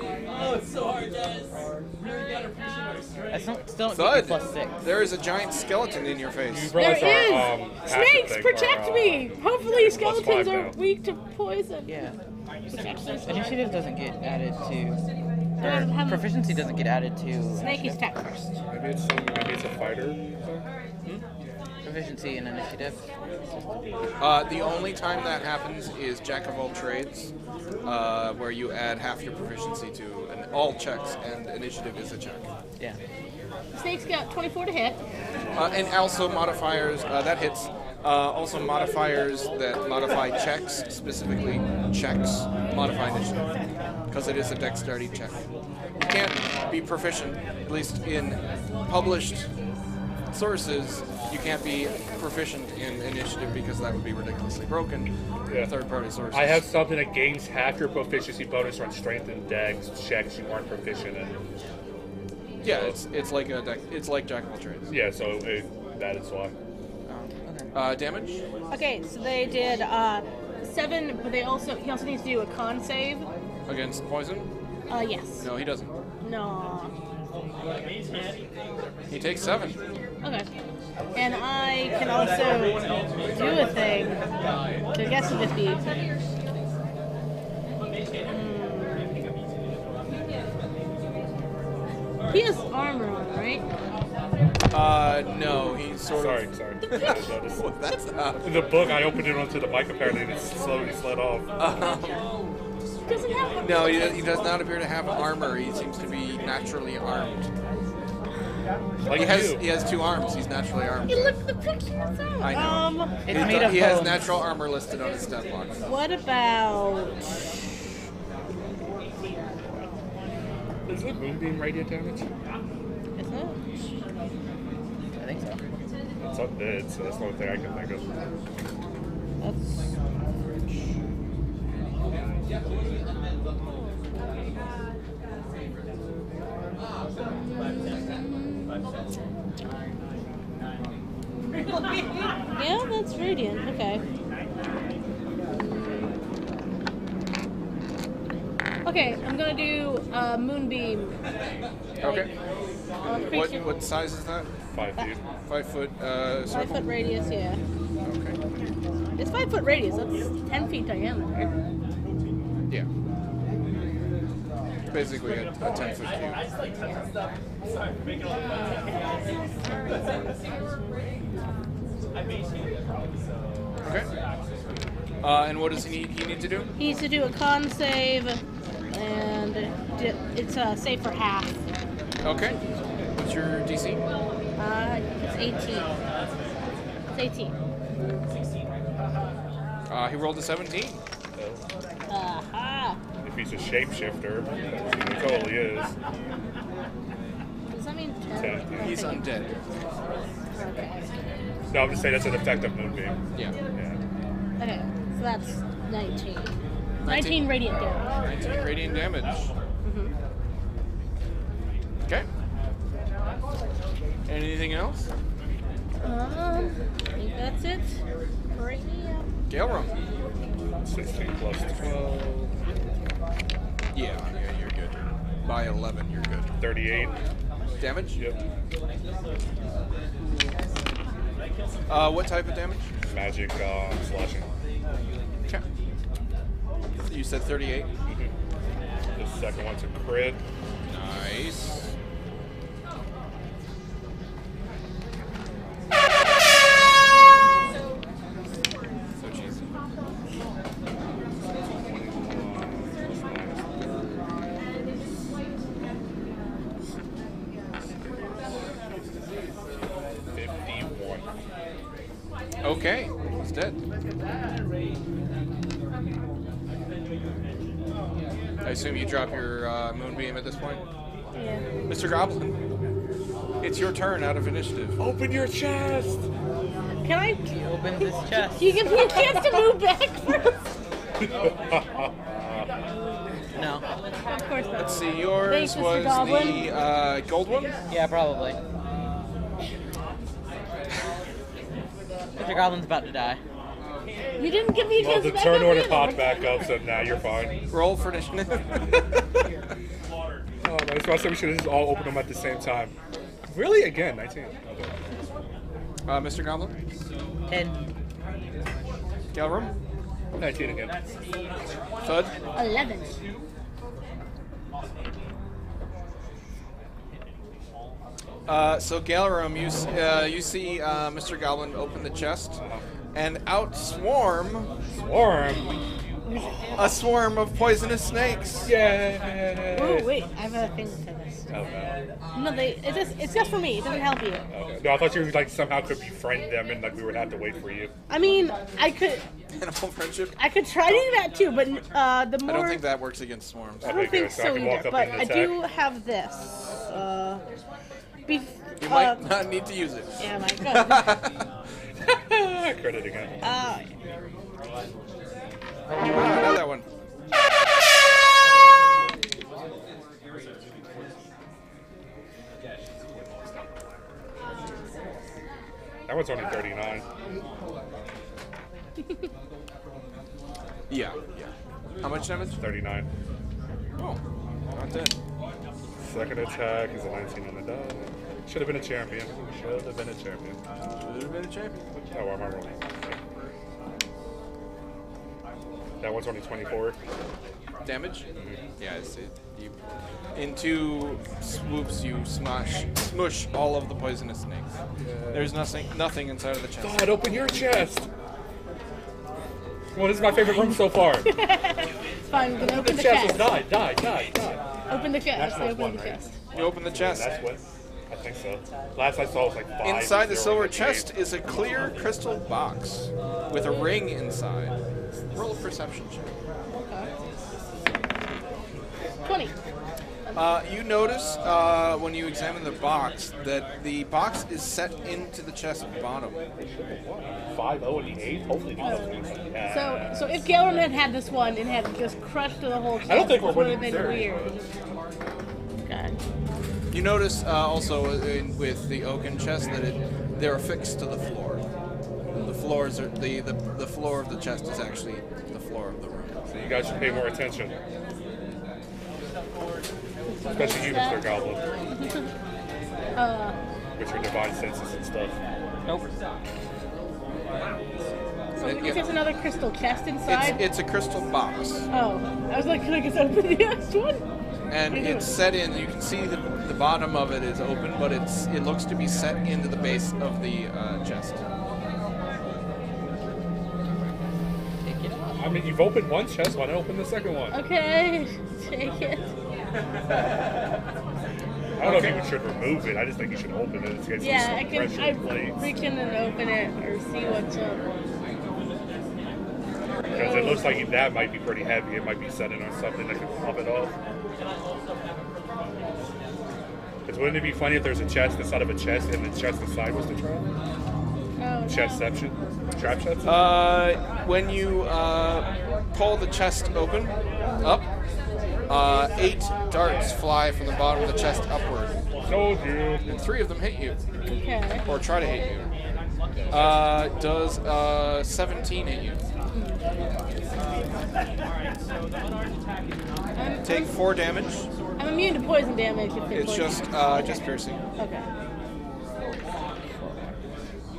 I still don't get Thud. the plus 6. There is a giant skeleton in your You face. There realize our, is. passive Snakes, thing, protect our, me. Hopefully, plus skeletons 5 are now. weak to poison. Yeah. Which actually is Initiative doesn't get added to. Don't have- Proficiency doesn't get added to. Snake is attack first. Maybe it's a fighter. Proficiency in initiative. The only time that happens is Jack of all trades, where you add half your proficiency to all checks, and initiative is a check. Yeah. Snake's got 24 to hit. And also modifiers, that hits. Also modifiers that modify checks, specifically checks, modify initiative, because it is a dexterity check. You can't be proficient, at least in published sources, you can't be proficient in initiative because that would be ridiculously broken. Yeah. Third-party sources. I have something that gains half your proficiency bonus on strength and dex checks you aren't proficient in. Yeah, it's like it's like Jack of all trades. Yeah, so that is why. Damage. Okay, so they did 7, but he also needs to do a con save. Against poison? Yes. No, he doesn't. No. He takes 7. Okay. And I can also do a thing. So I guess it would be. He has armor on, right? No, he's sort Sorry. of. I didn't notice. That's In the book, I opened it onto the mic apparently, and it slowly slid off. Doesn't have. No, he does not appear to have armor. He seems to be naturally armed. Like He has you. 2 arms. He's naturally armed. You look at the pictures. I know. It's made of He has bones. natural armor listed on his stat block. What about? Is it moonbeam radiant damage? Is it? I think so. It's undead, so that's the only thing I can think of. Yeah, that's radiant. Okay. Okay, I'm gonna do moonbeam. Okay. Creature. What size is that? 5 feet. 5 foot 5 circle? foot radius, yeah. Okay. It's 5 foot radius. That's 10 feet diameter. Yeah. Basically a 10-foot cube. Okay. And what does he need to do? He needs to do a con save, and it's a save for half. Okay. What's your DC? It's 18. It's 18. He rolled a 17. Aha! If he's a shapeshifter, which he totally is. Does that mean 10? 10, yeah. He's undead. Okay. No, I'm just saying that's an effective moonbeam. Yeah. Yeah. Okay, so that's 19. 19 radiant damage. 19 radiant damage. Okay. Anything else? I think that's it for right now. Gale Room. 16 plus 12. Yeah, you're good. By 11, you're good. 38. Damage? Yep. What type of damage? Magic slashing. Okay. You said 38. The second one's a crit. Nice. So cheesy. 51. Okay, he's dead. I assume you drop your moonbeam at this point? Yeah. Mr. Goblin, it's your turn out of initiative. Open your chest! Can I? He opens his chest. Do you give me a chance to move back first? No. Of course not. Let's see, yours Thanks, Mr. was Goblin. the gold one? Yeah, probably. Mr. Goblin's about to die. You didn't give me a Well, chance the to back turn up order either. popped back up, so now you're fine. Roll for initiative. Oh, that's why I said we should have just all opened them at the same time. Really? Again, 19. Okay. Mr. Goblin? 10. Galrum? 19 again. Thud? 11. So Galarum, you see Mr. Goblin open the chest, and out swarm Swarm? a swarm of poisonous snakes. Yay! Oh wait, I have a thing for this. Oh, no. No, it's just for me. It doesn't help you. Okay. No, I thought you like somehow could befriend them and like we would have to wait for you. I mean, I could Animal friendship. try to do that too, but the more I don't think that works against swarms. I don't think So I so can walk either. up But and I attack. do have this. You might not need to use it. Yeah, my God. Credit again. Another one. That one's only 39. Yeah. How much damage? 39. Oh, not dead. Second attack is a 19 on the die. Should have been a champion. Should have been a champion. Should have been a champion. Oh, why am I rolling? That one's only 24. Damage? Yeah, I see. In 2 swoops, you smush all of the poisonous snakes. There's nothing inside of the chest. God, open your chest! Well, this is my favorite room so far. It's fine. We're gonna open the chest. chest. Die. Open the chest. That's I what open one, the right? chest. You open the chest. That's what I think so. Last I saw was like 5. Inside the 0, silver like 8. chest is a clear crystal box with a ring inside. Roll a perception check. 20. You notice when you examine the box that the box is set into the chest bottom. 5, 0, and 8. Hopefully not. So if Galen had this one and had just crushed the whole chest, I don't think we're it would have winning been serious. weird. God. You notice also with the oaken chest that they're affixed to the floor. The floors are the floor of the chest is actually the floor of the room. So you guys should pay more attention. Especially you, Mr. Goblin. With your divine senses and stuff. Nope. So is this another crystal chest inside? It's a crystal box, Oh, I was like, can I just open the next one? and it's set in. You can see the bottom of it is open, but it looks to be set into the base of the chest. Take it off. I mean, you've opened one chest, why not open the second one? Okay, take it. I don't know if you should remove it, I just think you should open it. It's got Yeah, some I can pressure plates. reach in and open it or see what's up. Because it looks like that might be pretty heavy. It might be set in on something that could pop it off. Because wouldn't it be funny if there's a chest inside of a chest and the chest inside was the trap? Chestception? Trapception? When you pull the chest open, up, 8 darts fly from the bottom of the chest upward. Oh, dude. And 3 of them hit you. Okay. Or try to hit you. Does 17 hit you? Take 4 damage. I'm immune to poison damage if It's just piercing. Okay.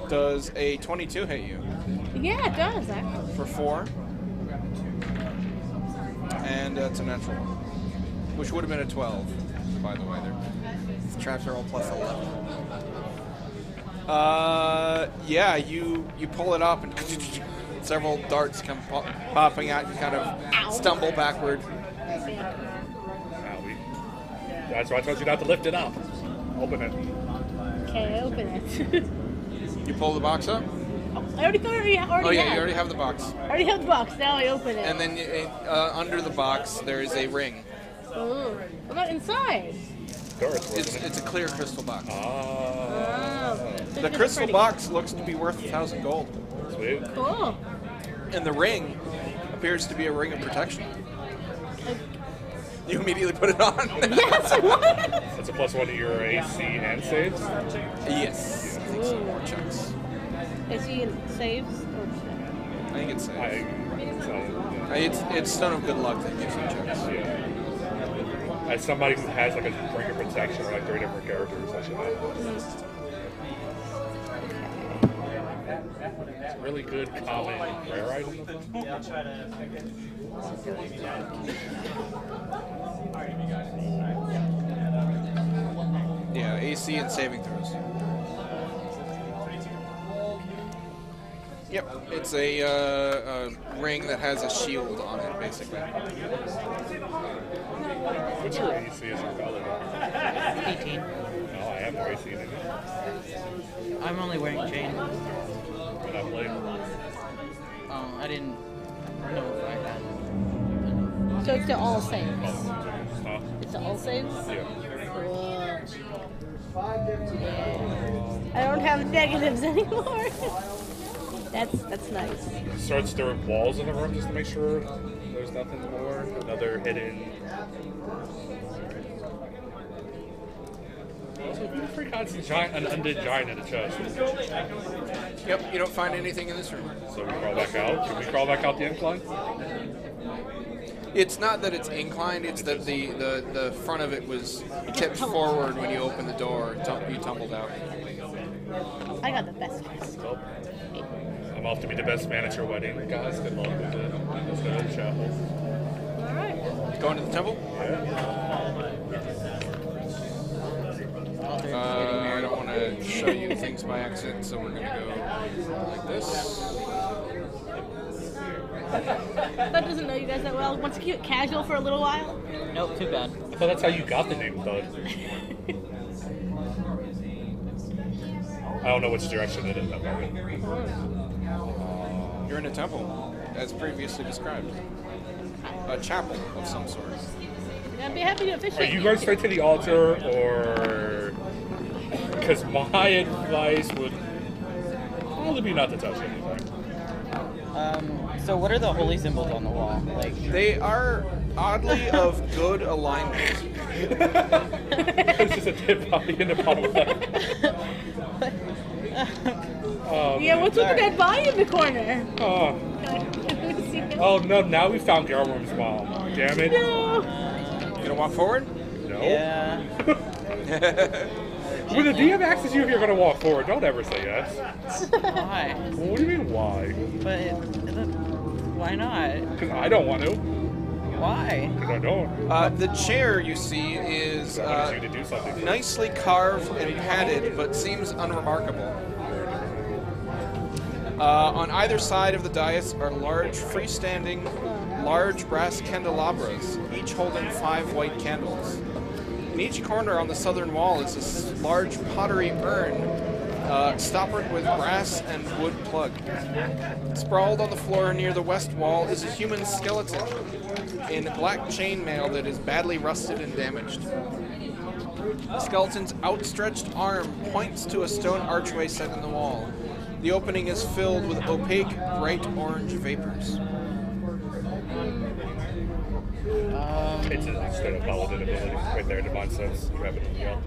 Does a 22 hit you? Yeah, it does, actually. For 4. And it's a natural one. Which would have been a 12, by the way. These traps are all plus 11. Yeah, you pull it up and several darts come popping out. You kind of stumble backward. That's why I told you not to lift it up. Open it. Okay, open it. You pull the box up? I already thought I already Oh yeah, had. you already have the box. I already have the box, now I open it. And then under the box there is a ring. Oh. What about inside? It's a clear crystal box. Oh. The crystal box looks to be worth 1,000 gold. Sweet. Cool. And the ring appears to be a ring of protection. You immediately put it on. Yes, what? That's a +1 to your AC and saves? Yes. I think so. More checks. Is he in saves? I think it's saves. I It's Stone of Good Luck that gives you checks. yeah. As somebody who has like a ring of protection or like 3 different characters, I should know. It's a really good common rare item. Yeah, AC and saving throws. Yep, it's a ring that has a shield on it, basically. What's your AC as your color? 18. No, I have no AC in it. I'm only wearing a chain. When I play. Oh, I didn't know if I had. So it's to all saves. Huh? It's to all saves? Yeah. Cool. I don't have negatives anymore. That's nice. Start stirring walls in the room just to make sure there's nothing more. Another hidden. Freak out an undead giant in the chest. Yep, you don't find anything in this room. So we crawl back out. Can we crawl back out the incline? It's not that it's inclined, it's that the front of it was tipped forward when you opened the door. You tumbled out. I got the best guess. Well, I'm off to be the best man at your wedding. Guys, good luck with it. Let's go to the chapel. Alright. Going to the temple? I don't want to show you things by accident, so we're going to go like this. Thud doesn't know you guys that well. Wants to keep it casual for a little while. Nope, too bad. I thought that's how you got the name Thud. I don't know which direction it is. You're in a temple, as previously described. A chapel of some sort. I'd be happy to officiate. Are you going straight to the altar, or... Because my advice would probably be not to touch anything. So what are the holy symbols on the wall? Like, They are oddly of good alignment. It's just a dead body in the bottom left. Yeah, what's with the dead body in the corner? Oh no, now we found Garworm's mom. Damn it. No. You gonna walk forward? No. yeah. When the DM asks you if you're going to walk forward, don't ever say yes. Why? What do you mean, why? But why not? Because I don't want to. Why? Because I don't. The chair you see is I want you to do something. nicely carved and padded, but seems unremarkable. On either side of the dais are large freestanding, large brass candelabras, each holding 5 white candles. In each corner on the southern wall is this large pottery urn, stoppered with brass and wood plug. Sprawled on the floor near the west wall is a human skeleton in black chainmail that is badly rusted and damaged. The skeleton's outstretched arm points to a stone archway set in the wall. The opening is filled with opaque, bright orange vapors. It's an instead of paladin ability right there, Divine Sense. You have it in yellow.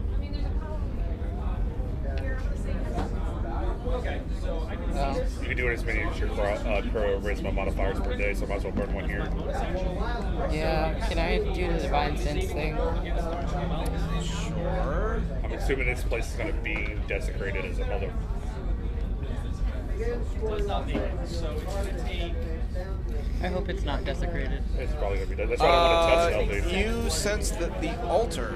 You can do it as many as your charisma modifiers per day, so I might as well burn one here. Yeah, can I do the Divine Sense thing? Sure. I'm assuming this place is going to be desecrated as a mother. I hope it's not desecrated. It's probably going to be dead. That's why I don't want to touch nothing. You sense that the altar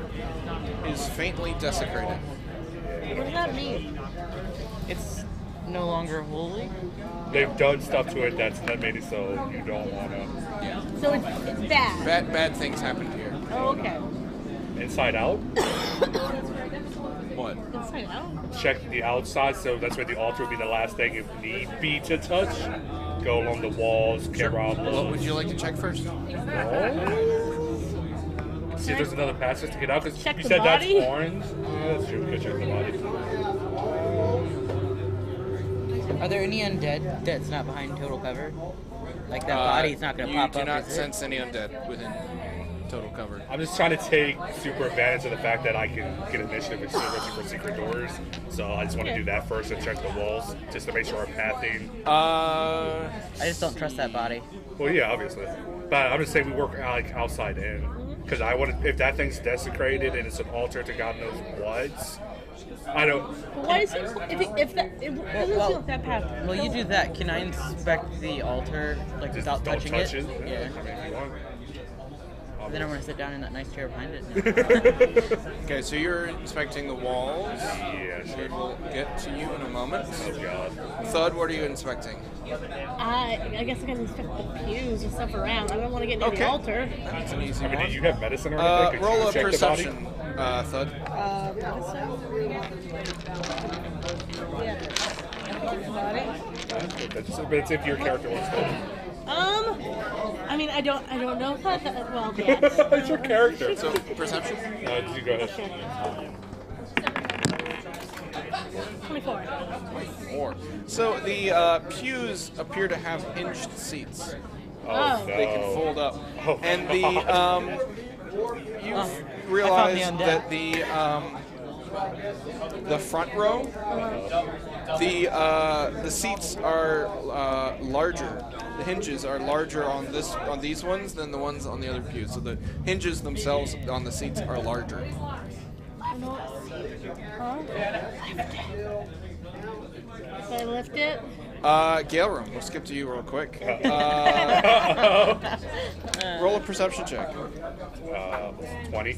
is faintly desecrated. What does that mean? It's no longer holy? They've done stuff to it that made it so you don't want to. So it's bad. Bad things happened here. Oh, okay. Inside out? What? Inside out? Check the outside, so that's where the altar would be the last thing if need be to touch. Go along the walls, camera. What would you like to check first? See if there's another passage to get out, because Check you the said body? that's orange. Yeah, that's true. We can check the body. Are there any undead that's not behind total cover? Like that body's not going to pop up. You do not is it? sense any undead within total cover. I'm just trying to take super advantage of the fact that I can get initiative and searching for secret doors. So I just want to do that first and check the walls, just to make sure I'm pathing. I just don't trust that body. Well, yeah, obviously. But I'm just saying we work like outside in. Because I want to, if that thing's desecrated and it's an altar to God knows what, I don't. But why is it? If that it doesn't feel like that path. Well, you do that. Can I inspect the altar, like, Just without don't touching touch it? it. Yeah. I mean, if you want. Then I'm going to sit down in that nice chair behind it. Okay, so you're inspecting the walls. Yeah, sure. We'll get to you in a moment. Oh, God. Thud, what are you inspecting? I guess I gotta inspect the pews and stuff around. I don't want to get near the altar. That's an easy I mean, one. do you have medicine or anything? Could Roll you a check the perception, Thud. Body? body? But it's if your character wants to. I mean, I don't know if that well, yes. It's your character. So, perception? You go ahead. 24. Or. So, the pews appear to have hinged seats. Oh. They can fold up. Oh, And the, you've I realized found the that the front row, the seats are larger. The hinges are larger on these ones than the ones on the other pews. So the hinges themselves on the seats are larger. Huh? Can I lift it? Gale room. We'll skip to you real quick. Roll a perception check. 20.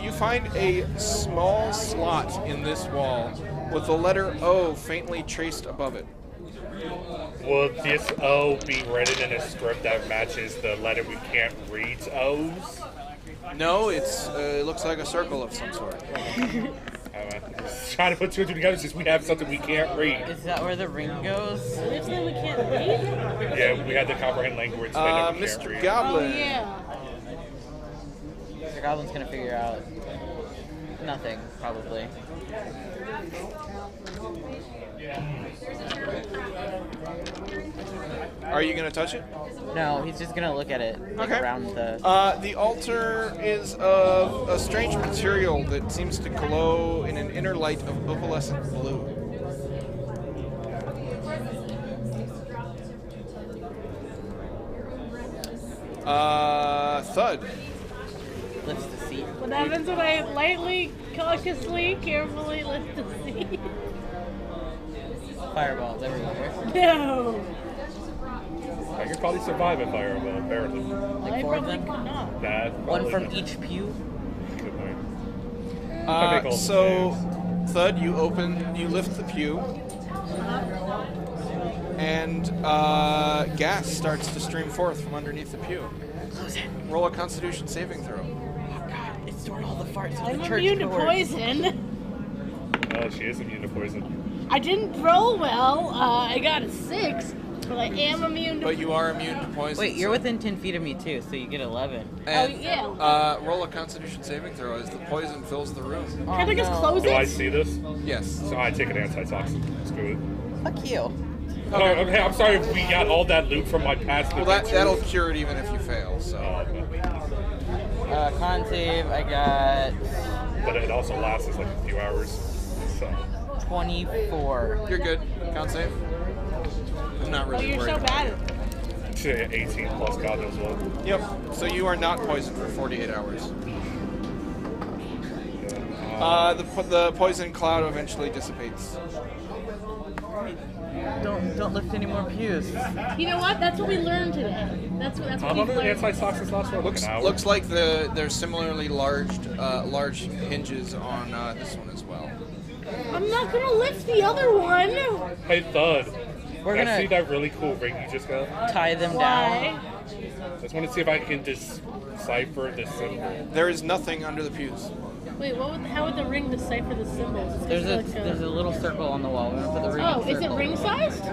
You find a small slot in this wall with the letter O faintly traced above it. Will this O be written in a script that matches the letter we can't read's O's? No, it looks like a circle of some sort. I'm trying to put two and two together since we have something we can't read. Is that where the ring goes? There's something we can't read? Yeah, we had to comprehend language that we can't Mr. read. Oh, Goblin. yeah. Mr. Goblin's going to figure out nothing, probably. Are you going to touch it? No, he's just going to look at it like, Okay. around the... The altar is of a strange material that seems to glow in an inner light of opalescent blue. Thud. lifts the seat. What happens when I lightly, cautiously, carefully lift the seat? Fireballs everywhere. No. I could probably survive a fireball, apparently. Like I four of probably them. could not. That One probably from could- each pew. Good point. I make all the So, saves. Thud, you lift the pew, and gas starts to stream forth from underneath the pew. Close it. Roll a Constitution saving throw. Oh god, it stored all the farts of I'm the church immune to doors. poison. Oh, she is immune to poison. I didn't roll well. I got a 6. But I am immune to but you are immune to poison. Wait, you're within 10 feet of me too, so you get 11. And, Oh, yeah. roll a Constitution saving throw as the poison fills the room. Can't I just close Do I it? see this? Yes. So I take an antitoxin. Let's do it. Fuck you. Oh, okay, I'm sorry if we got all that loot from my past Well, adventures. that'll cure it even if you fail. So. Okay. Con save, I got But it also lasts us like a few hours. So 24. You're good. Con save. I'm not Oh, really you're worried. so about bad it. at it. say 18 plus God knows what. Yep. So you are not poisoned for 48 hours. The poison cloud eventually dissipates. Don't lift any more pews. You know what? That's what we learned today. That's what How we long did the learned. antitoxins last for? Looks An hour? looks like there's similarly large hinges on this one as well. I'm not gonna lift the other one. Hey, Thud. We're Can I see gonna that really cool ring you just got? tie them Why? down. I just want to see if I can decipher the symbol. There is nothing under the pews. Wait, how would the ring decipher the symbols? It's There's just a little circle on the wall. We're gonna put the ring Oh, in the is it circle. ring sized?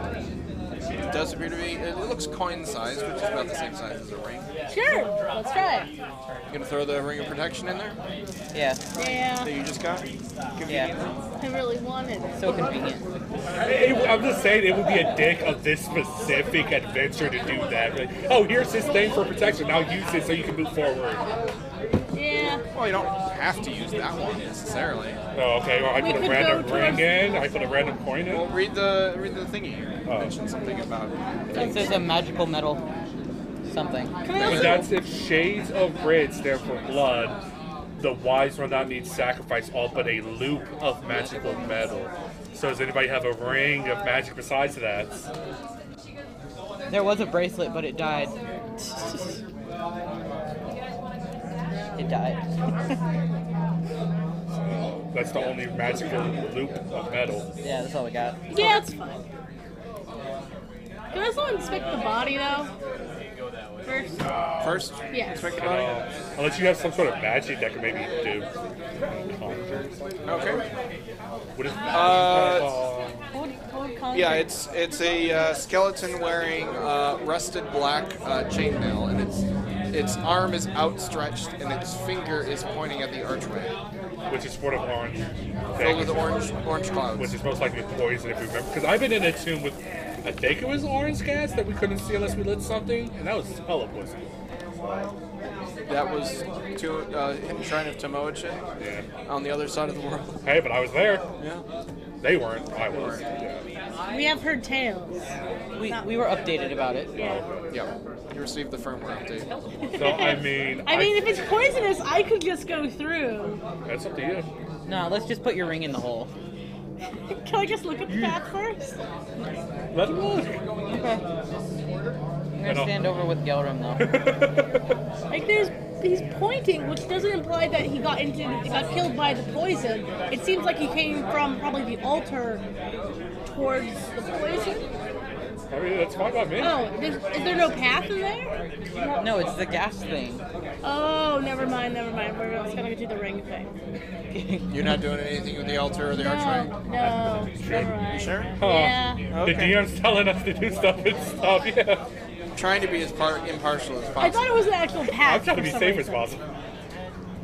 It does appear to be. It looks coin-sized, which is about the same size as a ring. Sure. Let's try it. You gonna throw the ring of protection in there Yeah, that Yeah. you just got? yeah. I really wanted it. So convenient. I'm just saying it would be a dick of this specific adventure to do that. Like, oh, here's this thing for protection. Now use it so you can move forward. Yeah. Well, you don't have to use that one necessarily. Oh, okay. Well, I We put a could random go ring towards- in. I put a random coin Well, in. read the thingy. You Oh. mentioned something about. It says a magical metal something. Can I And also, that's if shades of red stand for blood. The wise will not need sacrifice all but a loop of magical metal. So does anybody have a ring of magic besides that? There was a bracelet, but it died. It died. That's the only magical loop of metal. Yeah, that's all we got. yeah, it's fine. Can I also inspect the body though? First. First, Yes. inspect the body. Unless you have some sort of magic that can maybe do conjures. Okay. What is Yeah, it's a skeleton wearing rusted black chainmail, and its arm is outstretched, and its finger is pointing at the archway, which is sort of orange. filled with orange clouds. Which is most likely poison if you remember. Because I've been in a tomb with, I think it was orange gas that we couldn't see unless we lit something, and that was hella poison. That was Hidden Shrine of Tomoichin Yeah. on the other side of the world. Hey, but I was there. Yeah. They weren't. I was. weren't. Yeah. We have heard tales. We were updated about it. Yeah. Yeah. You received the firmware update. So I mean, I mean, if it's poisonous, I could just go through. that's up to you. No, let's just put your ring in the hole. Can I just look at the path first? Let him look. Okay. I'm gonna stand over with Gelrim though. Like he's pointing, which doesn't imply that he got killed by the poison. It seems like he came from probably the altar towards the poison. I mean, that's fine by me. Oh, is there no path in there? No, it's the gas thing. Oh, never mind. We're just gonna do the ring thing. You're not doing anything with the altar or the archway? No, never mind. Sure. Huh. Yeah. The Okay. DM's telling us to do stuff and stuff, yeah. Trying to be as impartial as possible. I thought it was an actual path. I'm trying to be for some safe as reason. possible.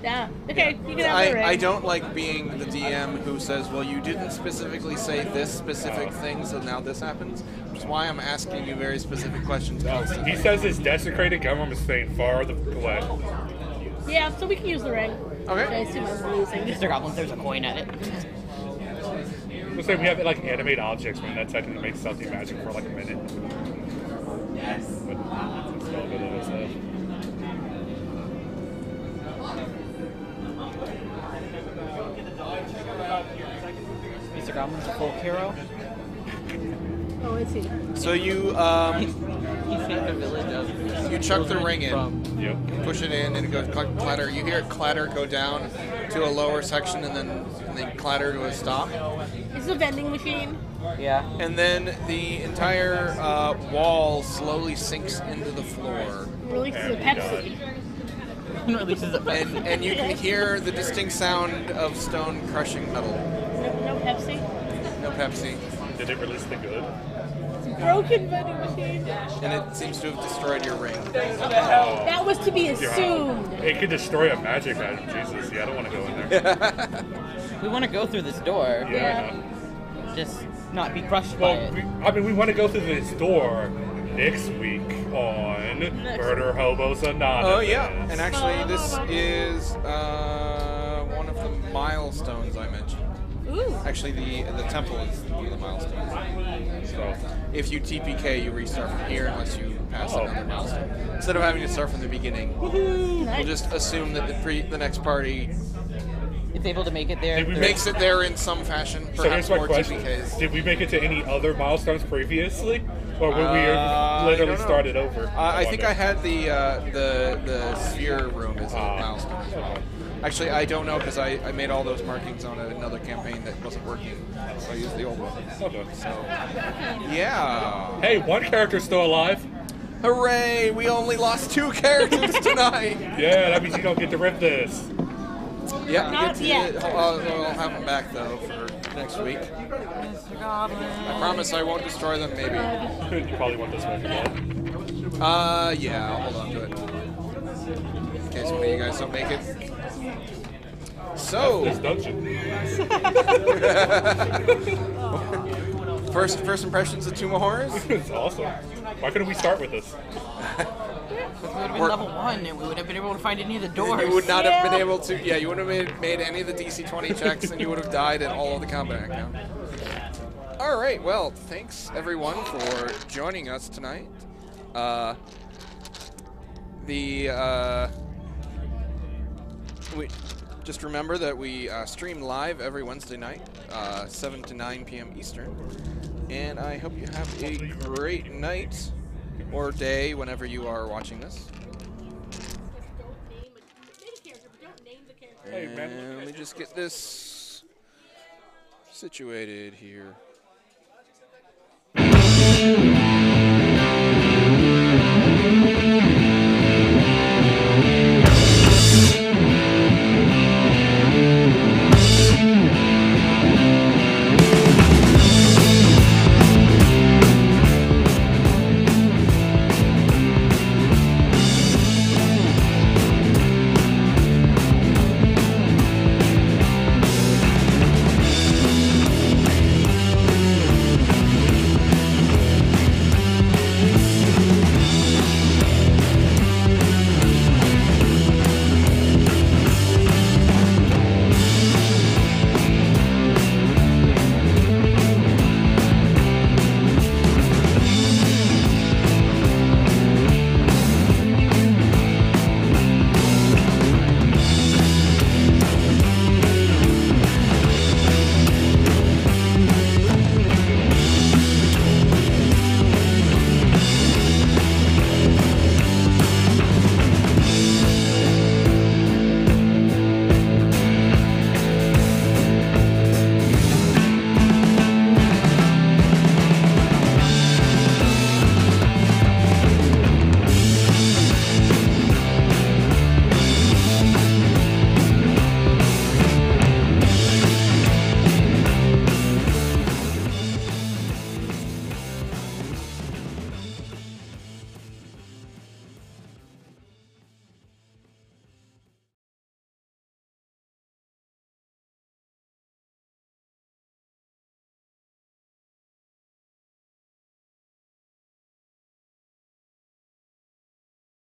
Yeah. Okay, you can have the ring. I don't like being the DM who says, well, you didn't specifically say this specific thing, so now this happens. Which is why I'm asking you very specific questions constantly. He says it's desecrated government is staying far away. Yeah, so we can use the ring. Okay. I assume I'm losing. Mr. Goblin, there's a coin at it. Let's say we have like animate objects, man. That technically makes something magic for like a minute. But it's still good as that. Mr. Goblin's a folk hero. Oh, is he? So you He saved a village of you chuck the ring in, Yep. push it in, and it goes clatter. You hear it clatter go down to a lower section, and then clatter to a stop. It's a vending machine. Yeah. And then the entire wall slowly sinks into the floor. Releases a Pepsi. And releases it back. And you can hear the distinct sound of stone crushing metal. No Pepsi. No Pepsi. Did it release the good? Broken vending machine. And it seems to have destroyed your ring. That was to be assumed. It could destroy a magic item. Jesus, yeah, I don't want to go in there. We want to go through this door. Yeah, I know. Just not be crushed by Well, it. we want to go through this door next week on Murderhobos Anonymous. Oh yeah, and actually this is one of the milestones I mentioned. Ooh. Actually, the temple is one of the milestones. So, If you TPK, you restart from here unless you pass another milestone. Instead of having to start from the beginning, we'll just assume that the next party It's able to make it there. Did we makes it there in some fashion. so Perhaps here's my more question. TPKs. Did we make it to any other milestones previously? Or were we I literally don't know. started over? I think I had the sphere room as a milestone as well. Actually, I don't know because I made all those markings on another campaign that wasn't working, so I used the old one. Okay. So, yeah. Hey, one character's still alive. Hooray! We only lost 2 characters tonight. Yeah, that means you don't get to rip this. Yeah, Not yet. I'll have them back though for next week. Mr. Goblin. I promise I won't destroy them. Maybe. You probably want this one again. Yeah. I'll hold on to it in case one of you guys don't make it. So, This dungeon. first impressions of Tomb of Horrors. It's awesome. Why couldn't we start with this? If we would have been Or- level 1, and we would have been able to find any of the doors. You would not have been able to. Yeah, you wouldn't have made any of the DC 20 checks, and you would have died in all of the combat now. All right. Well, thanks everyone for joining us tonight. We just remember that we stream live every Wednesday night, 7 to 9 p.m. Eastern, and I hope you have a great night or day whenever you are watching this. Hey, man. And let me just get this situated here.